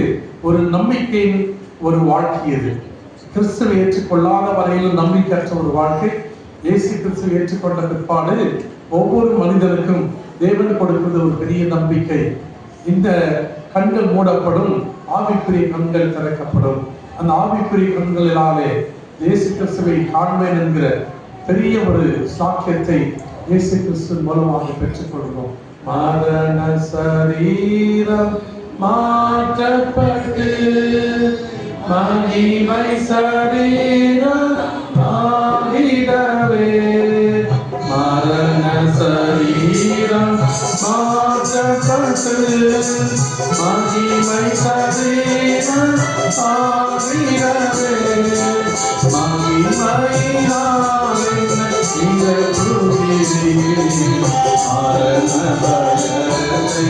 ஒரு நம்பிக்கையின் ஒரு வாழ்க்கை இது. கிறிஸ்துவை ஏற்றுக்கொள்ளாத வரையிலும் நம்பிக்கையற்ற ஒரு வாழ்க்கை. இயேசு கிறிஸ்துவை ஏற்றுக்கொண்ட பிற்பாடு ஒவ்வொரு மனிதனுக்கும் தேவன் கொடுப்பது ஒரு பெரிய நம்பிக்கை. இந்த கண்கள் மூடப்படும், ஆவிக்குரிய கண்கள் திறக்கப்படும். அந்த ஆவிக்குரிய கண்களினாலே இயேசு கிறிஸ்துவை காண்பேன் என்கிற பெரிய ஒரு சாக்கியத்தை இயேசு கிறிஸ்து மூலமாக பெற்றுக் கொள்கிறோம். மரண சரீரம் மாற்றப்பட்டு மகிமை சரீரம் ஆகிடவே, மரண சரீரம் மாற்றப்பட்டு மகிமை சரீரம் ஆகிடவே, மகிமையினாலே நிரப்புகிறீர், மரண பயத்தை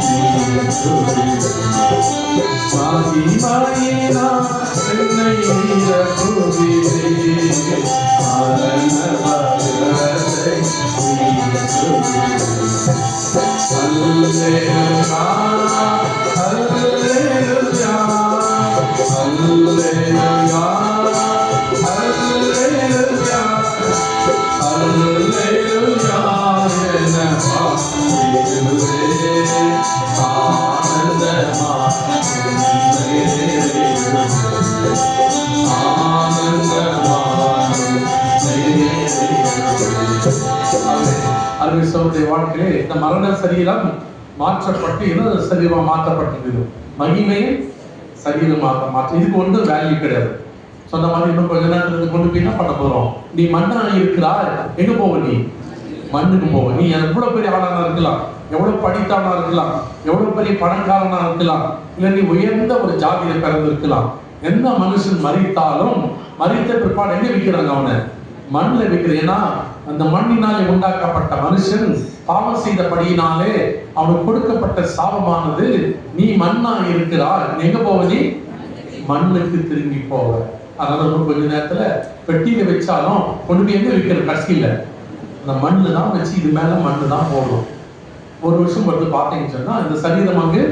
நீக்குகிறீர், மகிமையினால் என்னை நிரப்புகிறீர், மரண பயத்தை நீக்குகிறீர். அல்லேலூயா, அல்லேலூயா, அல்லேலூயா, அல்லேலூயா, அல்லேலூயா என பாடுகிறே, ஆனந்தமாய் அருமைசோருடைய வாழ்க்கையிலே இந்த மரண சரீரம் மாற்றப்பட்டு இன்னொரு சரீரம் மாற்றப்பட்டிருக்குது. மகிமையின் சரீரமாக மாற்ற. இதுக்கு ஒன்றும் வேல்யூ கிடையாது. சொன்ன மாதிரி இன்னும் கொஞ்ச நேரத்துக்கு கொண்டு போய் என்ன பண்ண போறோம்? நீ மண்ணா இருக்கிறாய், எங்க போவ? நீ மண்ணுக்கு போவ. நீ எவ்வளவு பெரிய ஆளானா இருக்கலாம், எவ்வளவு படித்தானா இருக்கலாம், எவ்வளவு பெரிய பணக்காரனா இருக்கலாம், இல்ல நீ உயர்ந்த ஒரு ஜாதியில பிறந்திருக்கலாம். எந்த மனுஷன் மரித்தாலும் மரித்த பிற்பாடு எங்க வைக்கிறாங்க? அவனை மண்ணில் வைக்கிறது. ஏன்னா அந்த மண்ணினாலே உண்டாக்கப்பட்ட மனுஷன் பாவம் செய்தபடியினாலே அவனுக்கு கொடுக்கப்பட்ட சாபமானது, நீ மண்ணா இருக்கிறாய், நீ எங்க போவதி, மண்ணுக்கு திரும்பி போவ. அதனால கொஞ்ச நேரத்துல பெட்டியில வச்சாலும் கொண்டு போய் எங்க வைக்கிற, கடைசியில அந்த மண்ணு தான் வச்சு இது மேல மண்ணு தான் போடும். ஒரு வருஷம் வந்து பார்த்தீங்கன்னு சொன்னா இந்த சரீரம் அங்கு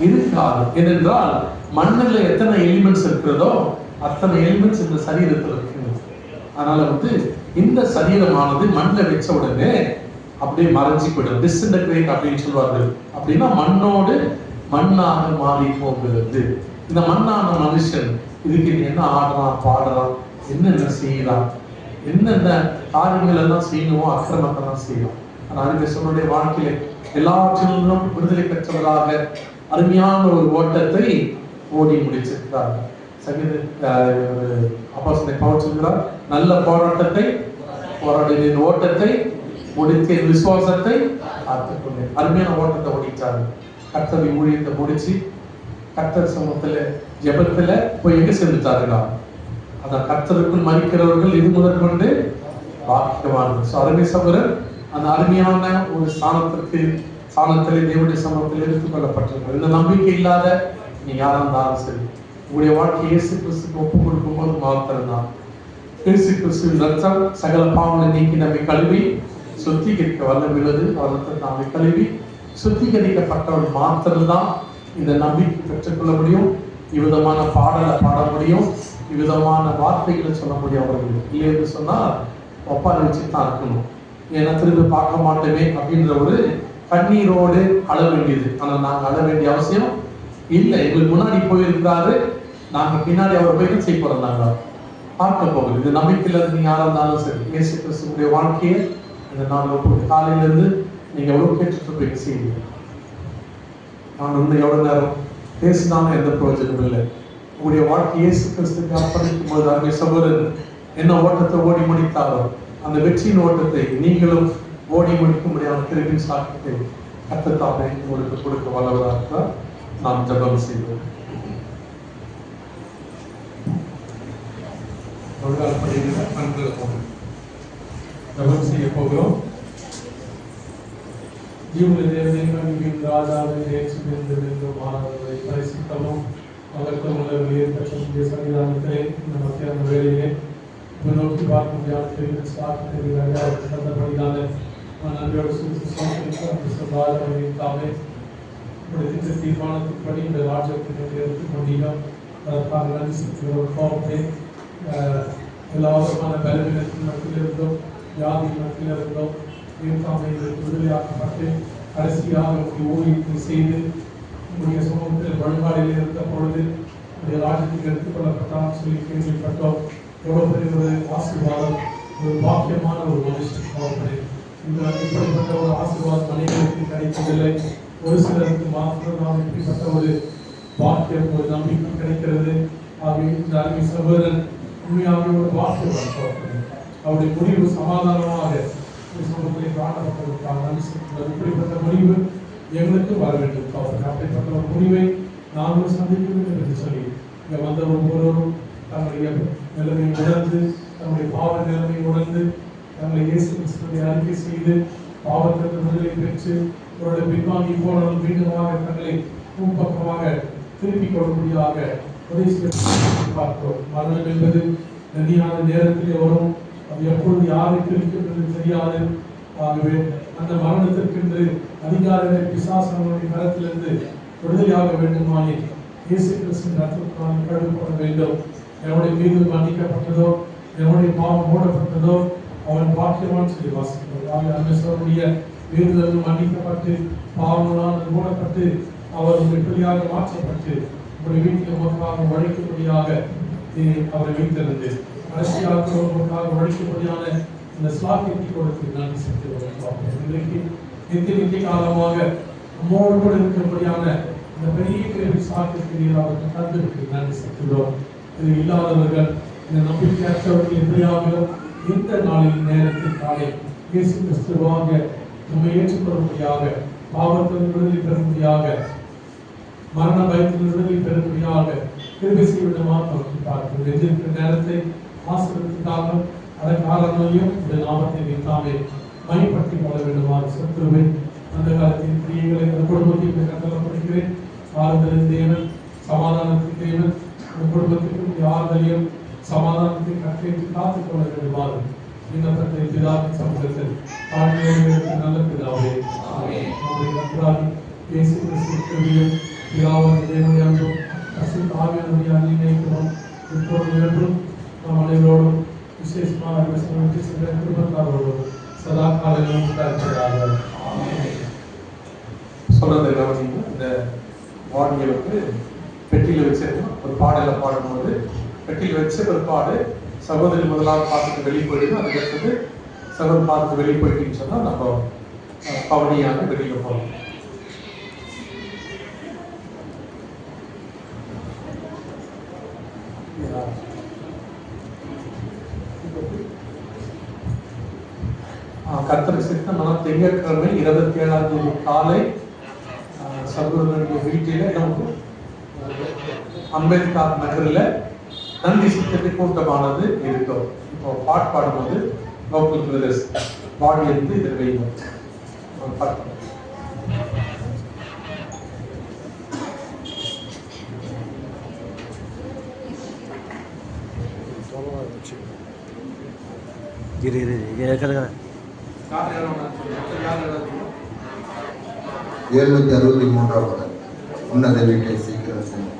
இருக்காது. ஏனென்றால் மண்ணில் எத்தனை எலிமெண்ட்ஸ் இருக்கிறதோ அத்தனை எலிமெண்ட்ஸ் இந்த சரீரத்தில் இருக்கு. அதனால வந்து இந்த சரீரமானது மண்ணில் வச்ச உடனே அப்படியே மறைஞ்சி போயிடும். டிஸ்இன்டகிரேட் அப்படின்னு சொல்லுவார்கள். அப்படின்னா மண்ணோடு மண்ணாக மாறி போகிறது. இந்த மண்ணான மனுஷன் இதுக்கு என்ன ஆடுறான், பாடுறான், என்னென்ன செய்யலாம், என்னென்ன காரியங்கள் எல்லாம் செய்யணுமோ அக்கிரமத்தெல்லாம் செய்யலாம். ஆனால் கிறிஸ்தவனுடைய வாழ்க்கையில எல்லாற்றிலும் விடுதலை பெற்றவராக அருமையான ஒரு ஓட்டத்தை ஓடி முடிச்சிருக்கிறார். அப்போஸ்தலன் பவுல் சொல்கிறார், நல்ல போராட்டத்தை போராடினேன், ஓட்டத்தை முடித்தேன், விசுவாசத்தை காத்துக்கொண்டேன். அருமையான ஓட்டத்தை ஓடிட்டாரு. கர்த்தருடைய ஊழியத்தை முடிச்சு கர்த்தர் சமூகத்துல ஜெபத்துல போய் எங்க சேர்ந்துட்டாருன்னா, அதான் கர்த்தருக்குள் மறிக்கிறவர்கள் இது முதற்கொண்டு பாக்கியவான்கள். அருமை சகோதரர், அந்த அருமையான ஒரு ஸ்தானத்திலே தேவனுடைய சமூகத்தில் எடுத்துக் கொள்ளப்பட்டிருக்கிறது. இந்த நம்பிக்கை இல்லாத நீ யாரா இருந்தாலும் சரி, உங்களுடைய வாழ்க்கை இயேசு கிறிஸ்துக்கு ஒப்பு கொடுக்கும் போது மாத்திரம்தான். இயேசு கிறிஸ்துவின் ரத்தம் சகல பாவங்களை நீக்கி நம்மை கழுவி சுத்திகரிக்க வல்லமுள்ளது. அவர் ரத்தத்தை நம்மை கழுவி சுத்திகரிக்கப்பட்டவன் மாத்திரம்தான் இந்த நம்பிக்கை பெற்றுக்கொள்ள முடியும். இவ்விதமான பாடலை பாட முடியும், இவ்விதமான வார்த்தைகளை சொல்ல முடியும். அவர்கள் இல்லை என்று சொன்னால் ஒப்பாரி வச்சு தான் இருக்கணும். ஏன்னா திரும்ப பார்க்க மாட்டோமே அப்படின்ற ஒரு கண்ணீரோடு அழ வேண்டியது. ஆனால் நாங்கள் அழ வேண்டிய அவசியம் இல்லை. எங்களுக்கு முன்னாடி போயிருக்கிறாரு, நாங்கள் பின்னாடி அவர் போய் செய்ய போறோம், நாங்கள் பார்க்க போகுது. இந்த நம்பிக்கையில நீங்க யாரா இருந்தாலும் சரி, இயேசு கிறிஸ்துவுடைய வாழ்க்கையை இந்த நாள் காலையில இருந்து நீங்க எவ்வளவு கேட்டுட்டு போய் செய்வீங்க. நான் இன்னும் எவ்வளவு நேரம் பேசினாலும் எந்த பிரயோஜனமும் இல்லை. உங்களுடைய வாழ்க்கை இயேசு கிறிஸ்துக்கு அர்ப்பணிக்கும் போது அருமை சகோதரன் என்ன ஓட்டத்தை ஓடி முடித்தாரோ அந்த வெற்றியின் ஓட்டத்தை நீங்களும் ஓடி முடிக்க முடியாத திருப்பின் சாக்கியத்தை கர்த்தர் உங்களுக்கு கொடுக்க வல்லவராக நாம் ஜெபம் செய்வோம். ஜெபம் செய்ய போகிறோம். ராஜாவை பரிசுத்தமும் அவர்கள் உள்ளவர்களே பற்றிய சன்னிதானத்திலே இந்த மத்தியான வேளையிலே நோக்கி பார்க்க முடியாத சந்தபடியான தாமே தீர்மானத்தின்படி இந்த ராஜ்யத்தினை எடுத்துக் கொண்டீர்கள். அதற்காக நன்றி செலுத்துகிறோம். எல்லா விதமான பலவீனத்தின் மத்தியிலிருந்தோம், வியாதியின் மத்தியிலிருந்தோம் தாமே விடுதலையாக்கப்பட்டு கடைசியாக ஊழியத்தை செய்து உங்களுடைய சமூகத்தில் வழிபாடில் இருந்த பொழுது உடைய ராஜ்யத்துக்கு எடுத்துக்கொள்ளப்பட்டால் சொல்லி கேள்விப்பட்டோம். எவ்வளவு பெரிய ஒரு ஆசீர்வாதம், ஒரு பாக்கியமான ஒரு மனுஷன். இந்த இப்படிப்பட்ட ஒரு ஆசீர்வாதம் அனைவருக்கு கிடைக்கவில்லை. ஒரு சிலருக்கு மாத்திரம் நாம் இப்படிப்பட்ட ஒரு பாக்கியம், ஒரு நம்பிக்கை கிடைக்கிறது. இந்த அருமை சகோதரன் உண்மையாக ஒரு பாக்கியம். அவருடைய முடிவு சமாதானமாக இப்படிப்பட்ட முடிவு எங்களுக்கு வர வேண்டும். அப்படிப்பட்ட ஒரு முடிவை நாங்களும் சந்திக்க வேண்டும் என்று சொல்லி இங்க வந்த ஒவ்வொருவரும் தங்களுடைய நிலைமை உணர்ந்து, தங்களுடைய பாவ நிலைமை உணர்ந்து, தங்களை இயேசு கிறிஸ்துவை அறிக்கை செய்து பாவத்திற்கு விடுதலை பெற்று அவருடைய பின்வாங்கி போனவர்கள் மீண்டுமாக தங்களை முன்பக்கமாக திருப்பிக் கொள்ளும்படியாக உதவி செய்ய பார்க்கிறோம். மரணம் என்பது நெடியான நேரத்திலே வரும். அது எப்பொழுது யாருக்கு இருக்கின்றது தெரியாது. ஆகவே அந்த மரணத்திற்கென்று அதிகாரிகளை பிசாசனுடைய கரத்திலிருந்து விடுதலையாக வேண்டுமானே இயேசு கிறிஸ்துவின் ரத்தத்தினால் கழுவப்பட வேண்டும். எவனுடைய மீது மன்னிக்கப்பட்டதோ, எவனுடைய பாவம் மூடப்பட்டதோ அவன் பாக்கியவான் சொல்லி வாசிக்கிறோம். அன்னைய வீடுகளில் மன்னிக்கப்பட்டு பாவங்களால் மூடப்பட்டு அவர் எப்படியாக மாற்றப்பட்டு உங்களுடைய வீட்டில் உமக்காக வழிக்கும்படியாக அவரை வைத்திருந்து கடைசியாக உமக்காக வழிக்கும்படியான இந்த ஸ்லாக்கியத்தை கொடுத்து நன்றி செலுத்துகிறோம். இன்றைக்கு நித்திய காலமாக நம்மோடு கூட இருக்கிறபடியான இந்த பெரிய சாக்கியத்தை அவருக்கு தந்திருக்கு நன்றி செலுத்துகிறோம். இது இல்லாதவர்கள், இந்த நம்பிக்கையற்றவர்கள் எப்படியாகவும் இந்த நாளின் நேரத்தில் காலை இயேசு கிறிஸ்துவாக நம்மை ஏற்றுக்கொள்ளும்படியாக, பாவத்தில் விடுதலை பெறும்படியாக, மரண பயத்தில் விடுதலை பெறும்படியாக கிருபை செய்ய விடமாக நோக்கி பார்க்கிறோம். எதிர்க்கிற நேரத்தை ஆசீர்வதிக்காமல் அதற்கு காலங்களிலும் இந்த நாமத்தை வைத்தாமே மைப்பற்றி கொள்ள வேண்டுமாறு சத்துருவை அந்த காலத்தின் கிரியைகளை அந்த குடும்பத்தில் கட்டளப்படுகிறேன். ஆறுதலின் தேவன், சமாதானத்தின் தேவன், அந்த குடும்பத்திற்கும் ஆறுதலையும் சமாதானத்தை கட்டளையிட்டு காத்துக் கொள்ள வேண்டுமாறு விண்ணப்பத்தை பிதாவின் சமூகத்தில் தாழ்மையோடு நல்ல பிதாவே நம்முடைய கர்த்தராகிய இயேசு கிறிஸ்துவின் பிதாவாகிய தேவனுடைய அன்பும் பரிசுத்த ஆவியானவருடைய அன்பினையும் இப்பொழுது என்றும் நம் அனைவரோடும் விசேஷமாக குடும்பத்தாரோடும் சதா காலையிலும் உண்டாஇருக்கிறார்கள். சொல்றதை கவனிங்க. இந்த வார்டியை வந்து பெட்டியில் வச்சிருக்கோம். ஒரு பாடலை பாடும்போது பெட்டியில் வச்ச ஒரு பாடு சகோதரி முதலாவது பார்த்துட்டு வெளியே போயிடுது. அதுக்கடுத்தது சகோதரி பார்த்துட்டு வெளியே போயிட்டுன்னு சொன்னால் நம்ம பவனியாக வெளியில் போகலாம். கர்த்தர் சித்தம் திங்கட்கிழமை 27ஆம் தேதி காலை சகோதரனுடைய வீட்டில நமக்கு அம்பேத்கர் நகரில் நன்றி சித்தத்தை கூட்டமானது இருக்கும். இப்போ பாட்டு பாடும்போது லோக்கல் பிரதர்ஸ் பாடி இருந்து இதில் வைங்க. பாட்டு எழுநூத்தி 63 உன்னத வீட்டை சீக்கிரம் சென்று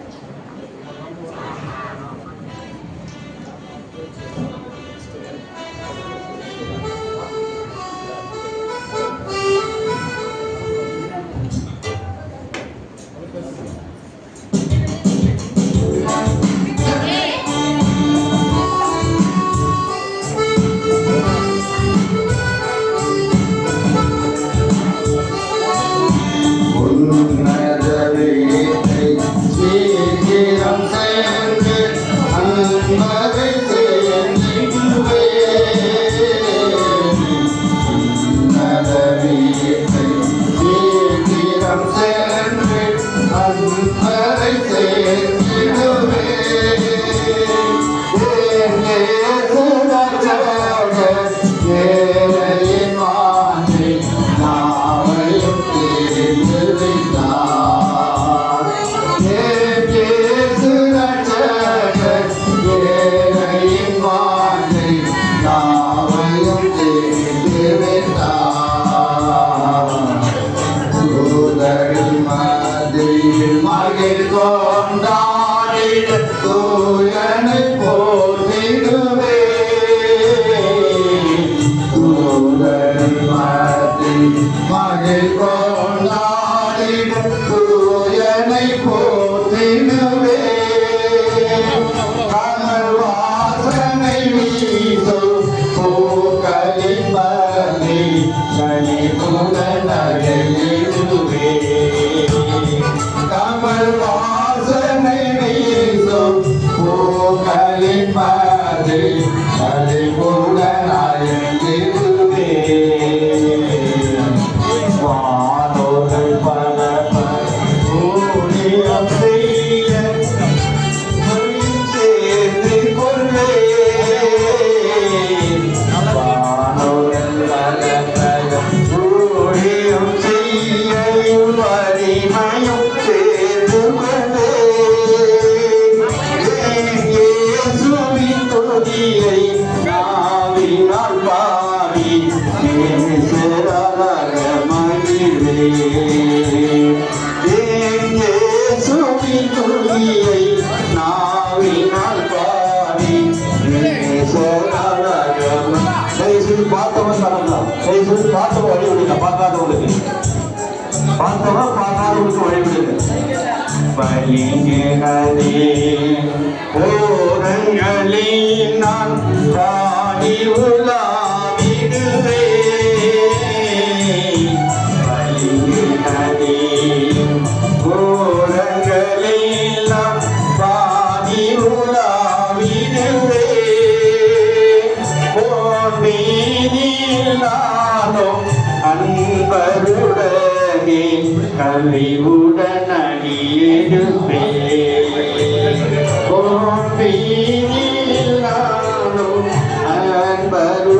அன்பருடனே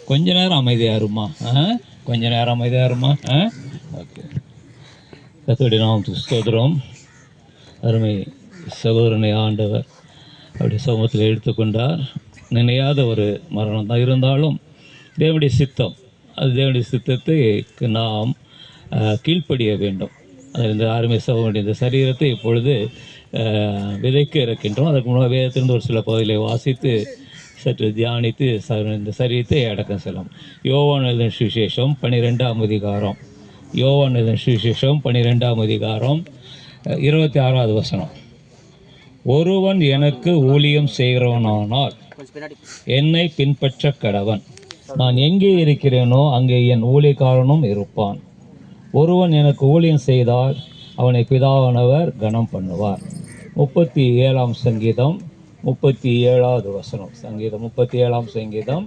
கொஞ்ச நேரம் அமைதியாக இருமா, கொஞ்ச நேரம் அமைதியாக இருமா. ஓகே, கர்த்தருடைய நாமத்துக்கு ஸ்தோத்திரம். அருமை சகோதரனை ஆண்டவர் அப்படி சமூகத்தில் எடுத்துக்கொண்டார். நினையாத ஒரு மரணம் தான், இருந்தாலும் தேவனுடைய சித்தம், அது தேவனுடைய சித்தத்தை நாம் கீழ்ப்படிய வேண்டும். அது இந்த அருமை சகோதரனுடைய இந்த சரீரத்தை இப்பொழுது விதைக்க இருக்கின்றோம். அதற்கு முன்னாடி வேதத்திலிருந்து ஒரு சில பகுதிகளை வாசித்து சற்று தியானித்து இந்த சரீரத்தை அடக்கம் செல்லும். யோவான் எழுதின சுவிசேஷம் 12ஆம் அதிகாரம், யோவான் எழுதின சுவிசேஷம் 12ஆம் அதிகாரம் 26வது வசனம். ஒருவன் எனக்கு ஊழியம் செய்கிறவனானால் என்னை பின்பற்ற கடவன். நான் எங்கே இருக்கிறேனோ அங்கே என் ஊழியக்காரனும் இருப்பான். ஒருவன் எனக்கு ஊழியம் செய்தால் அவனை பிதாவானவர் கனம் பண்ணுவார். 37ஆம் சங்கீதம் 37வது வசனம். சங்கீதம் 37ஆம் சங்கீதம்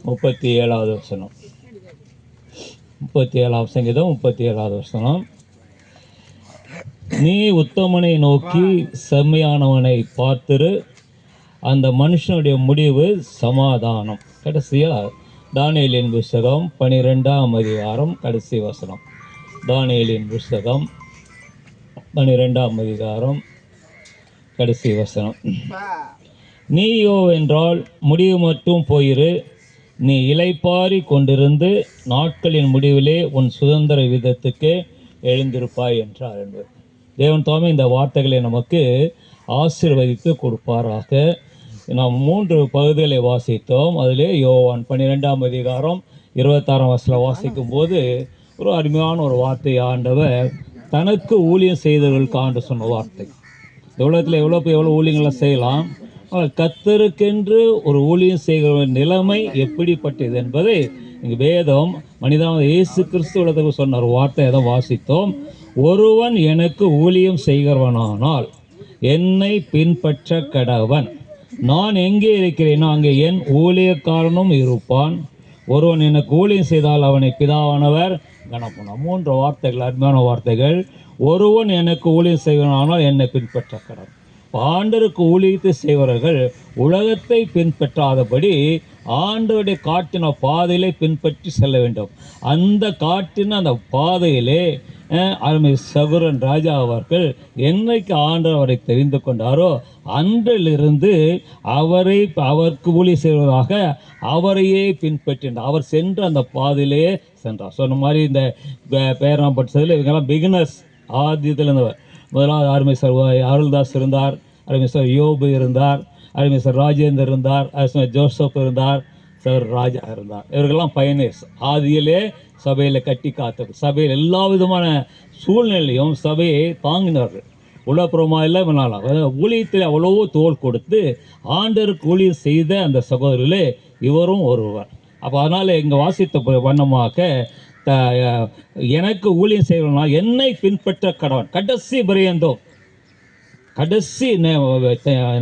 37வது வசனம். 37ஆம் சங்கீதம் 37வது வசனம். நீ உத்தமனை நோக்கி செம்மையானவனை பார்த்திரு, அந்த மனுஷனுடைய முடிவு சமாதானம். கடைசியா தானியேலின் புஸ்தகம் 12ஆம் அதிகாரம் கடைசி வசனம். தானியேலின் புஸ்தகம் 12ஆம் அதிகாரம் கடைசி வசனம். நீயோ என்றால் முடிவு மட்டும் போயிரு, நீ இளைப்பாரி கொண்டிருந்து நாட்களின் முடிவிலே உன் சுதந்திர விதத்துக்கு எழுந்திருப்பாய் என்றார் என்பது. தேவன் தாமே இந்த வார்த்தைகளை நமக்கு ஆசீர்வதித்து கொடுப்பாராக. நாம் 3 பகுதிகளை வாசித்தோம். அதிலே யோவான் 12ஆம் அதிகாரம் 26ஆம் வசனம் வாசிக்கும் போது ஒரு அருமையான ஒரு வார்த்தை ஆண்டவர் தனக்கு ஊழியம் செய்தவர்களுக்கு ஆண்டு சொன்ன வார்த்தை. இந்த உலகத்தில் எவ்வளோ ஊழியங்களை செய்யலாம், கர்த்தருக்கென்று ஒரு ஊழியம் செய்கிற நிலைமை எப்படிப்பட்டது என்பதை இங்கு வேதம் மனிதனான இயேசு கிறிஸ்து உலகத்துக்கு சொன்ன ஒரு வார்த்தையை தான் வாசித்தோம். ஒருவன் எனக்கு ஊழியம் செய்கிறவனானால் என்னை பின்பற்ற கடவன். நான் எங்கே இருக்கிறேனோ அங்கே என் ஊழியக்காரனும் இருப்பான். ஒருவன் எனக்கு ஊழியம் செய்தால் அவனை பிதாவானவர் கனப்பனார். 3 வார்த்தைகள், அருமையான வார்த்தைகள். ஒருவன் எனக்கு ஊழியம் செய்வனானால் என்னை பின்பற்ற கடவன். ஆண்டவருக்கு ஊழியத்தை செய்வர்கள் உலகத்தை பின்பற்றாதபடி ஆண்டவருடைய காட்டின பாதையிலே பின்பற்றி செல்ல வேண்டும். அந்த காட்டின அந்த பாதையிலே அருமை சகுரன் ராஜா அவர்கள் என்னைக்கு ஆண்டவர் அவரை தெரிந்து கொண்டாரோ அன்றிலிருந்து அவருக்கு ஊழி செய்வதாக அவரையே பின்பற்றினார். அவர் சென்று அந்த பாதையிலேயே சென்றார். சொன்ன மாதிரி இந்த பேராம் பட்சத்தில் இவங்கெல்லாம் பிகினர்ஸ். ஆதியத்தில் இருந்தவர் முதலாவது அருமை சார் அருள்தாஸ் இருந்தார், அருமை சார் யோபு இருந்தார், அருமை சார் ராஜேந்தர் இருந்தார், ஜோசப் இருந்தார், சார் ராஜா இருந்தார். இவர்களெல்லாம் பயனர்ஸ். ஆதியிலே சபையில் கட்டி காத்தவர், சபையில் எல்லா விதமான சூழ்நிலையும் சபையை தாங்கினார்கள். உலகப்புறமா இல்லை பண்ணலாம். ஊழியத்தில் அவ்வளவோ தோல் கொடுத்து ஆண்டருக்கு ஊழியம் செய்த அந்த சகோதரர்களே இவரும் ஒருவர். அப்போ அதனால் இங்கே வாசித்த வண்ணமாக எனக்கு ஊழியம் செய்யணும்னா என்னை பின்பற்ற கடவன். கடைசி பரியந்தம், கடைசி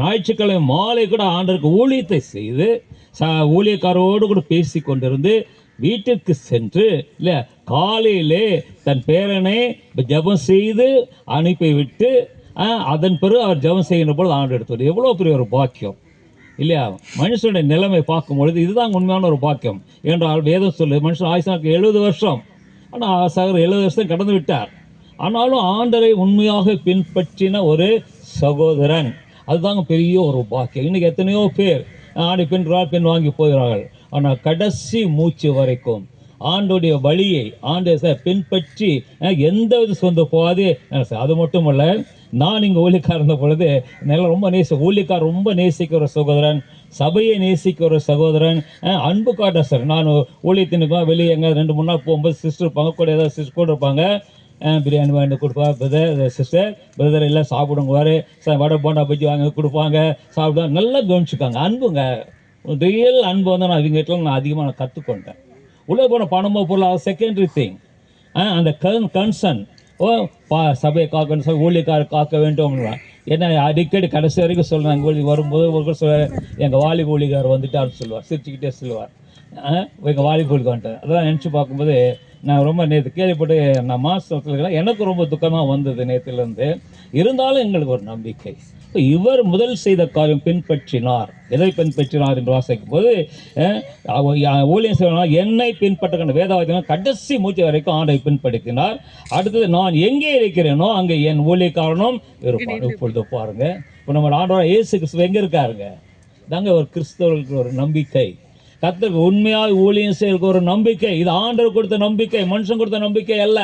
ஞாயிற்றுக்கிழமை மாலை கூட ஆண்டருக்கு ஊழியத்தை செய்து ஊழியக்காரோடு கூட பேசி கொண்டிருந்து வீட்டிற்கு சென்று இல்லை காலையிலே தன் பேரனை ஜபம் செய்து அனுப்பிவிட்டு அதன் பிறகு அவர் ஜபம் செய்கின்ற பொழுது ஆண்டு எடுத்துவது எவ்வளோ பெரிய ஒரு பாக்கியம் இல்லையா? மனுஷனுடைய நிலைமை பார்க்கும்பொழுது இதுதான் உண்மையான ஒரு பாக்கியம். என்றால் வேதம் சொல்லு மனுஷன் ஆயுசாக்கு 70 வருஷம். ஆனால் சகர் 70 வருஷம் கடந்து விட்டார். ஆனாலும் ஆண்டரை உண்மையாக பின்பற்றின ஒரு சகோதரன், அதுதாங்க பெரிய ஒரு பாக்கியம். இன்றைக்கி எத்தனையோ பேர் ஆண்டு பெண் வாங்கி போகிறார்கள். ஆனால் கடைசி மூச்சு வரைக்கும் ஆண்டுடைய வழியை ஆண்டு பின்பற்றி எந்த வித சொந்த போகாதே. அது மட்டுமல்ல, நான் இங்கே ஊழியக்காரர் இருந்த பொழுது நல்லா ரொம்ப ஊழியக்காரர் ரொம்ப நேசிக்கிற சகோதரன், சபையை நேசிக்கிற சகோதரன், அன்பு காட்ட சார். நான் ஊழியத்தினுக்கும் வெளியே எங்கே 2-3 நாள் போகும்போது சிஸ்டர் இருப்பாங்க, கூட ஏதாவது சிஸ்டர் கூட இருப்பாங்க. பிரியாணி வாங்கி கொடுப்பா, சிஸ்டர் பிரதர் எல்லாம் சாப்பிடுங்குவார், வடை போண்டா பஜ்ஜி வாங்கி கொடுப்பாங்க, சாப்பிடுவாங்க, நல்லா கவனிச்சுக்காங்க. அன்புங்க, ரியல் அன்பு வந்து நான் இவங்ககிட்ட நான் அதிகமாக கற்றுக்கொண்டேன். உள்ளே போன பணமோ பொருள் செகண்டரி திங். அந்த கன்சர்ன் சபையை காக்கணும், ஊழியக்காரர் காக்க வேண்டும். ஏன்னா அடிக்கடி கடைசி வரைக்கும் சொல்கிறேன். எங்கள் ஊழியர் வரும்போது ஒரு சொல்ல எங்கள் வாலிப ஊழியக்காரர் வந்துட்டார்னு சொல்லுவார், சிரிச்சுக்கிட்டே சொல்லுவார். எங்கள் வாலிபலுக்கு வந்துட்டேன். அதெல்லாம் நினச்சி பார்க்கும்போது நான் ரொம்ப நேற்று கேள்விப்பட்டு நான் மாதத்தில் எனக்கு ரொம்ப துக்கமாக வந்தது நேற்றுலேருந்து. இருந்தாலும் எங்களுக்கு ஒரு நம்பிக்கை. இவர் முதல் செய்த காரியம் பின்பற்றினார். எதை பின்பற்றினார் என்று வாசிக்கும் போது ஊழியம் செய்வார் என்னை பின்பற்ற வேதவாக்கியம் கடைசி மூச்சு வரைக்கும் ஆண்டை பின்படுத்தினார். அடுத்தது நான் எங்கே இருக்கிறேனோ அங்கே என் ஊழியக்காரனும் இருப்பார். இப்பொழுது பாருங்க, இப்போ நம்ம ஆண்டவர் இயேசு கிறிஸ்துவ எங்கே இருக்காருங்க? தாங்க ஒரு கிறிஸ்தவர்களுக்கு ஒரு நம்பிக்கை, கர்த்தருக்கு உண்மையாக ஊழியம் செய்யறதுக்கு ஒரு நம்பிக்கை. இது ஆண்டவர் கொடுத்த நம்பிக்கை, மனுஷன் கொடுத்த நம்பிக்கை அல்ல.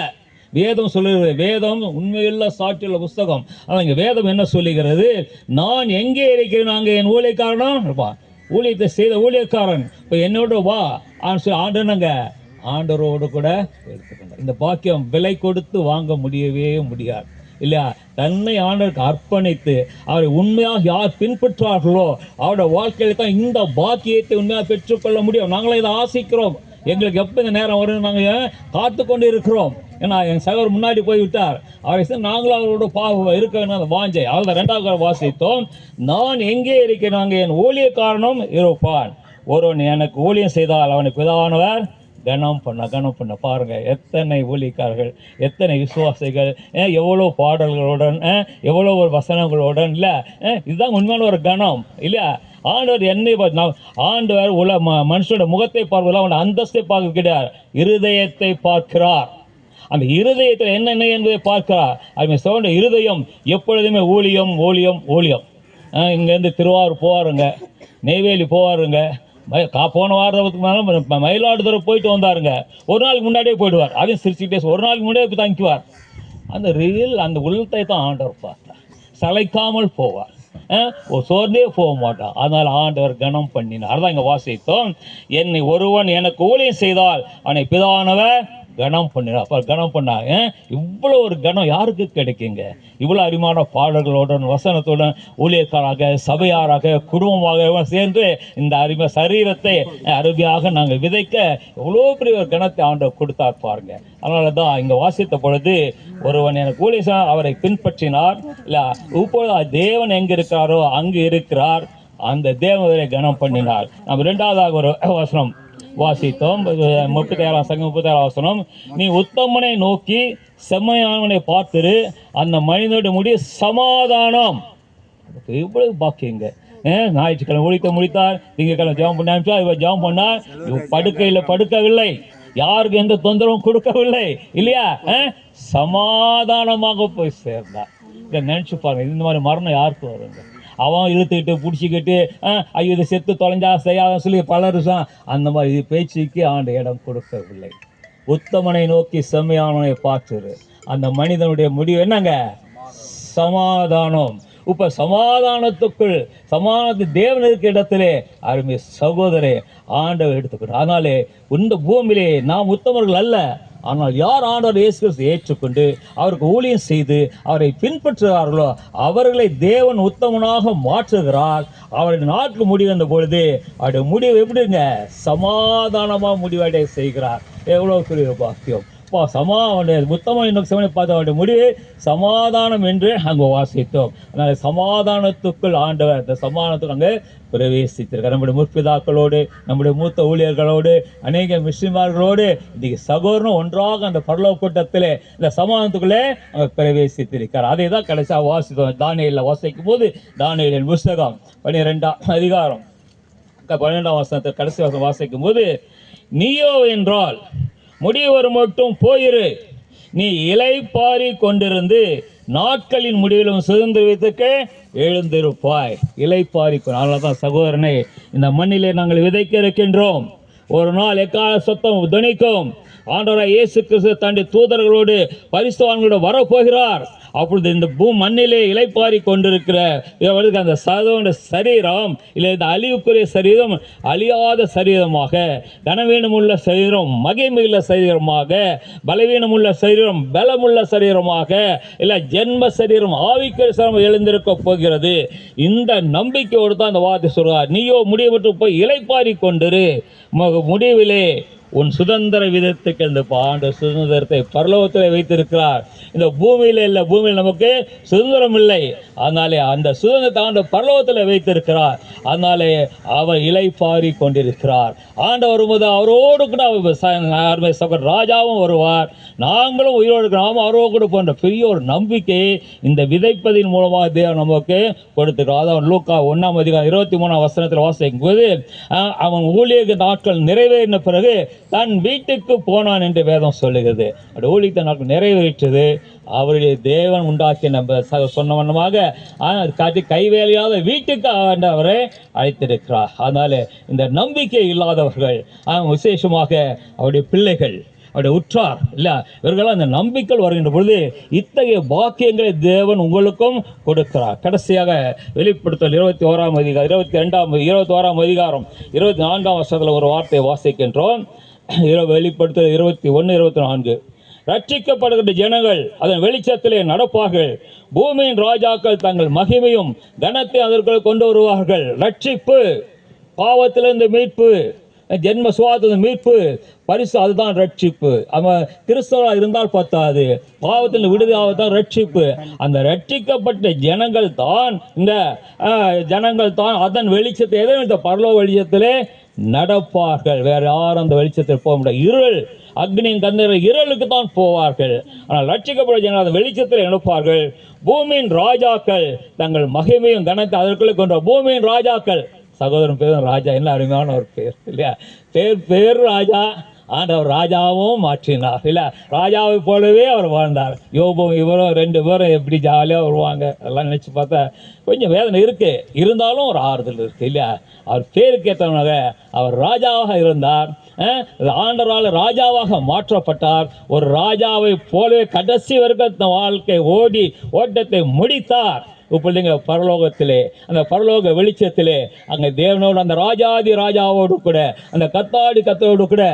வேதம் சொல்லுகிறது, வேதம் உண்மையுள்ள சாட்சியுள்ள புஸ்தகம். ஆனால் இங்கே வேதம் என்ன சொல்லுகிறது? நான் எங்கே இருக்கிறேன் அங்கே என் ஊழியக்காரனும் இருப்பான். ஊழியத்தை செய்த ஊழியக்காரன் இப்போ என்னோட வா ஆண்டனங்க ஆண்டவரோடு கூட எடுத்துக்கணும். இந்த பாக்கியம் விலை கொடுத்து வாங்க முடியவே முடியாது இல்லையா? தன்னை ஆண்டவருக்கு அர்ப்பணித்து அவரை உண்மையாக யார் பின்பற்றார்களோ அவருடைய வாழ்க்கையில் தான் இந்த பாக்கியத்தை உண்மையாக பெற்றுக்கொள்ள முடியும். நாங்களும் இதை ஆசிக்கிறோம். எங்களுக்கு எப்போ இந்த நேரம் வரும் நாங்கள் காத்து கொண்டு இருக்கிறோம். ஏன்னா என் சகோதரர் முன்னாடி போய்விட்டார். அவரை நாங்களும் அவரோட இருக்க வேணும் அந்த வாஞ்சை. அதில் 2வது வாசித்தோம், நான் எங்கே இருக்கிறேன் அங்கே என் ஊழியக்காரனும் இருப்பான். ஒருவன் எனக்கு ஊழியம் செய்தால் அவனுக்கு பிதாவானவர் கனம் பண்ண. பாருங்க, எத்தனை ஊழியக்காரர்கள், எத்தனை விசுவாசிகள், எவ்வளோ பாடல்களுடன், எவ்வளோ ஒரு வசனங்களுடன் இல்லை. இதுதான் உண்மையான ஒரு கனம் இல்லையா? ஆண்டவர் என்னை ஆண்டவர் மனுஷனோட முகத்தை பார்ப்பதில் அவனோட அந்தஸ்தை பார்க்க கிடையாது, இருதயத்தை பார்க்கிறார். அந்த இருதயத்தில் என்னென்ன என்பதை பார்க்கிறார். அது சோழ இருதயம் எப்பொழுதுமே ஊழியம் ஊழியம் ஊழியம். இங்கேருந்து திருவாரூர் போவாருங்க, நெய்வேலி போவாருங்க. போன வாரத்துக்கு மேலே மயிலாடுதுறை போயிட்டு வந்தாருங்க. ஒரு நாளுக்கு முன்னாடியே போயிடுவார். அதையும் சிரிச்சுக்கிட்டே ஒரு நாளுக்கு முன்னாடியே போய் தங்கிக்குவார். அந்த அந்த உள்ளத்தை தான் ஆண்டவர் பார்த்தார். சளைக்காமல் போவார், சோர்ந்தே போக மாட்டான். அதனால் ஆண்டவர் கனம் பண்ணினார். அதான் இங்கே வாசித்தோம், என்னை ஒருவன் எனக்கு ஊழியம் செய்தால் அவனை பிதாவானவர் கனம் பண்ணினார். அப்போ கனம் பண்ணாங்க. இவ்வளோ ஒரு கனம் யாருக்கு கிடைக்குங்க? இவ்வளோ அருமையான பாடல்களுடன் வசனத்துடன் ஊழியக்காராக சபையாராக குடும்பமாக சேர்ந்து இந்த அருமை சரீரத்தை அருமையாக நாங்கள் விதைக்க எவ்வளோ பெரிய ஒரு கணத்தை ஆண்டவர் கொடுத்தார் பாருங்க. அதனால தான் இங்கே வாசித்த பொழுது ஒருவன் எனக்கு ஊழியம் அவரை பின்பற்றினார் இல்லை, இப்பொழுது தேவன் எங்கே இருக்கிறாரோ அங்கு இருக்கிறார், அந்த தேவனை கனம் பண்ணினார். நம்ம 2வது ஒரு வசனம் வாசித்தோம், 37 வசனம், நீ உத்தமனை நோக்கி செம்மையானவனை பார்த்துரு, அந்த மனிதனுடைய முடிய சமாதானம். இவ்வளவு பாக்கியங்க. ஞாயிற்றுக்கிழமை ஒழிக்க முடித்தார், திங்கக்கிழமை ஜெபம் பண்ண இவர் ஜெபம் பண்ணார், படுக்கையில் படுக்கவில்லை, யாருக்கு எந்த தொந்தரவும் கொடுக்கவில்லை இல்லையா? சமாதானமாக போய் சேர்ந்தார். இதை நினைச்சு பாருங்க, இந்த மாதிரி மரணம் யாருக்கு வருங்க? அவன் இழுத்துக்கிட்டு பிடிச்சிக்கிட்டு ஐயோ இது செத்து தொலைஞ்சா செய்யாத சொல்லி பலருஷம் அந்த மாதிரி பேச்சுக்கு ஆண்டு இடம் கொடுக்கவில்லை. உத்தமனை நோக்கி செம்மையானவனை பார்த்துரு, அந்த மனிதனுடைய முடிவு என்னங்க? சமாதானம். இப்போ சமாதானத்துக்குள் சமாதானத்து தேவன் இருக்க இடத்திலே அருமை சகோதரே ஆண்டவர் எடுத்துக்கணும். அதனாலே இந்த பூமியிலே நாம் உத்தமர்கள் அல்ல, ஆனால் யார் ஆண்டவர் இயேசு கிறிஸ்து ஏற்றுக்கொண்டு அவருக்கு ஊழியம் செய்து அவரை பின்பற்றுகிறார்களோ அவர்களை தேவன் உத்தமனாக மாற்றுகிறார். அவருடைய நாட்கு முடிவு வந்த பொழுது அவருடைய முடிவு எப்படிங்க? சமாதானமாக முடிவடைய செய்கிறார். எவ்வளோ பெரிய பாக்கியம்! உத்தமனை பார்த்து அவருடைய முடிவு சமாதானம் என்று அங்கு வாசித்தோம். அதனால் சமாதானத்துக்குள் ஆண்டவர் அந்த சமாதானத்துக்கு அங்கே பிரவேசித்திருக்கார். நம்முடைய முற்பிதாக்களோடு, நம்முடைய மூத்த ஊழியர்களோடு, அநேக மிஸ்லிமார்களோடு இன்றைக்கு சகோதரனும் ஒன்றாக அந்த பரலோக கூட்டத்திலே இந்த சமாதானத்துக்குள்ளே அங்கே பிரவேசித்திருக்கார். அதை தான் கடைசியாக வாசித்தோம். தானியேலில் வாசிக்கும் போது தானியேலின் புஸ்தகம் 12ஆம் அதிகாரம் 12ஆம் வசனத்தை கடைசி வசனம் வாசிக்கும் போது, நீயோ என்றால் முடிவு மட்டும் போயிரு, நீ இலைப்பாரி கொண்டிருந்து நாட்களின் முடிவிலும் சுதந்திரத்துக்கு எழுந்திருப்பாய். இலைப்பாரி. அதனால தான் சகோதரனை இந்த மண்ணிலே நாங்கள் விதைக்க இருக்கின்றோம். ஒரு நாள் எக்கால சத்தம் துணிக்கும், ஆண்டவராய் இயேசு கிறிஸ்து தன்னுடைய தூதர்களோடு பரிசுத்தவான்களோடு வரப்போகிறார். அப்பொழுது இந்த மண்ணிலே இலைப்பாரி கொண்டிருக்கிற அந்த சதோனுடைய சரீரம் இல்லை, இந்த அழிவுக்குரிய சரீரம் அழியாத சரீரமாக, கனவீனமுள்ள சரீரம் மகிமையுள்ள சரீரமாக, பலவீனமுள்ள சரீரம் பலமுள்ள சரீரமாக, இல்லை ஜென்ம சரீரம் ஆவிக்குரிய சரீரம் எழுந்திருக்க போகிறது. இந்த நம்பிக்கையோடு தான் இந்த வார்த்தை சொல்கிறார். நீயோ முடிவு போய் இலைப்பாரி கொண்டிரு, முடிவிலே உன் சுதந்திர விதத்துக்கு இந்த ஆண்டு சுதந்திரத்தை பரலோகத்தில் வைத்திருக்கிறார். இந்த பூமியில் இல்லை, பூமியில் நமக்கு சுதந்திரம் இல்லை. அதனாலே அந்த சுதந்திரத்தை ஆண்டு பரலோகத்தில் வைத்திருக்கிறார். அதனாலே அவர் இலை பாரி கொண்டிருக்கிறார். ஆண்டு வரும்போது அவரோடு கூட அவர் ராஜாவும் வருவார், நாங்களும் உயிரோடு இருக்கிறோம் அவரோடு கூட போன்ற பெரிய ஒரு நம்பிக்கையை இந்த விதைப்பதின் மூலமாக தேவன் நமக்கு கொடுத்துக்கிறார். அதான் லூக்கா 1:23 வாசிக்கும் போது அவன் ஊழிய நாட்கள் நிறைவேறின பிறகு தன் வீட்டுக்கு போனான் என்று வேதம் சொல்லுகிறது. அப்படி ஊழிய நாட்கள் நிறைவேற்றது. அவருடைய தேவன் உண்டாக்கி நம்ம சொன்ன வண்ணமாக காட்டி கைவேலையாத வீட்டுக்கு அவரை அழைத்திருக்கிறார். அதனால இந்த நம்பிக்கை இல்லாதவர்கள் விசேஷமாக அவருடைய பிள்ளைகள் அவருடைய உற்றார் இல்லை இவர்களாம் அந்த நம்பிக்கை வருகின்ற பொழுது இத்தகைய பாக்கியங்களை தேவன் உங்களுக்கும் கொடுக்கிறார். கடைசியாக வெளிப்படுத்தல் 21 அதிகாரம் 24 வருஷத்தில் ஒரு வார்த்தையை வாசிக்கின்றோம். வெளிப்படுத்தல் 21-24 ரட்சிக்கப்படுகின்ற ஜனங்கள் அதன் வெளிச்சத்திலே நடப்பார்கள். பூமியின் ராஜாக்கள் தங்கள் மகிமையும் கனத்தை அதற்குள் கொண்டு வருவார்கள். ரட்சிப்பு, பாவத்திலிருந்து மீட்பு, ஜென்ம சுவாத மீட்பு, பரிசு, அதுதான் ரட்சிப்பு. அவன் கிறிஸ்தவராக இருந்தால் பத்தாது, பாவத்தில் விடுதலாகத்தான் ரட்சிப்பு. அந்த ரட்சிக்கப்பட்ட ஜனங்கள் தான் அதன் வெளிச்சத்தை எதை பரலோக வெளிச்சத்திலே நடப்பார்கள். வேற யாரும் அந்த வெளிச்சத்தில் போக முடியாது. இருள், அக்னியின் கந்தர இருளுக்கு தான் போவார்கள். ஆனால் ரட்சிக்கப்பட்ட ஜனங்கள் அந்த வெளிச்சத்தில் நடப்பார்கள். பூமியின் ராஜாக்கள் தங்கள் மகிமையும் கனத்தை அதற்குள்ளே கொண்ட பூமியின் ராஜாக்கள், சகோதரன் பேரும் ராஜா, என்ன அருமையான ஒரு பேர் இல்லையா? பேர் ராஜா, ஆண்டவர் ராஜாவும் மாற்றினார் இல்லை? ராஜாவை போலவே அவர் வாழ்ந்தார். யோபும் இவரும் 2 பேரும் எப்படி ஜாலியாக வருவாங்க அதெல்லாம் நினச்சி பார்த்தா கொஞ்சம் வேதனை இருக்குது. இருந்தாலும் ஒரு ஆறுதல் இருக்குது இல்லையா? அவர் பேருக்கு ஏற்றவனாக அவர் ராஜாவாக இருந்தார். ஆண்டவரால் ராஜாவாக மாற்றப்பட்டார். ஒரு ராஜாவை போலவே கடைசி வரைக்கும் வாழ்க்கை ஓட்டத்தை முடித்தார். இப்பொழுதுங்க பரலோகத்திலே அந்த பரலோக வெளிச்சத்திலே அங்கே தேவனோடு அந்த ராஜாதி ராஜாவோடு கூட அந்த கத்தோடு கூட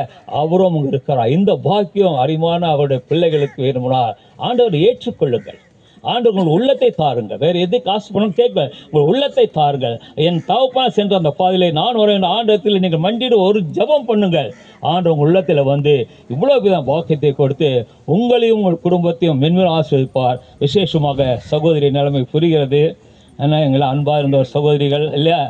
அவரும் அங்கே இருக்கிறார். இந்த பாக்கியம் அரிமான அவருடைய பிள்ளைகளுக்கு வேணும்னா ஆண்டவரை ஏற்றுக்கொள்ளுங்கள். ஆண்டு உங்கள் உள்ளத்தை தாருங்கள். வேறு எது காசு பணம் கேட்க, உங்கள் உள்ளத்தை தாருங்கள். என் தகப்பன் சென்ற அந்த பாதையிலே நான் வர வேண்டும் ஆண்டத்தில் நீங்கள் மண்டிட்டு ஒரு ஜபம் பண்ணுங்கள். ஆண்டு உங்கள் உள்ளத்தில் வந்து இவ்வளோ விதம் பாக்கியத்தை கொடுத்து உங்களையும் உங்கள் குடும்பத்தையும் மென்மேலும் ஆசிர்வதிப்பார். விசேஷமாக சகோதரி நிலைமை புரிகிறது. ஏன்னா எங்களை அன்பாக இருந்த ஒரு சகோதரிகள் இல்லையா?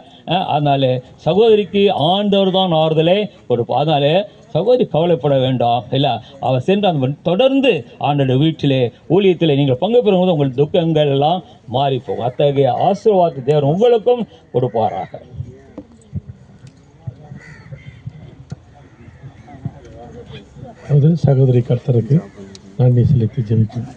அதனால சகோதரிக்கு ஆண்டவர் தான் ஆறுதலே கொடுப்போம். அதனால சகோதரி கவலைப்பட வேண்டாம் இல்லை? அவர் சென்று தொடர்ந்து ஆண்டோட வீட்டிலே ஊழியத்திலே நீங்கள் பங்கு பெறும்போது உங்கள் துக்கங்கள் எல்லாம் மாறிப்போகும். அத்தகைய ஆசீர்வாதத்தை தேவன் உங்களுக்கும் கொடுப்பாராக. சகோதரி கர்த்தருக்கு நன்றி செலுத்தி ஜெபிக்கும்.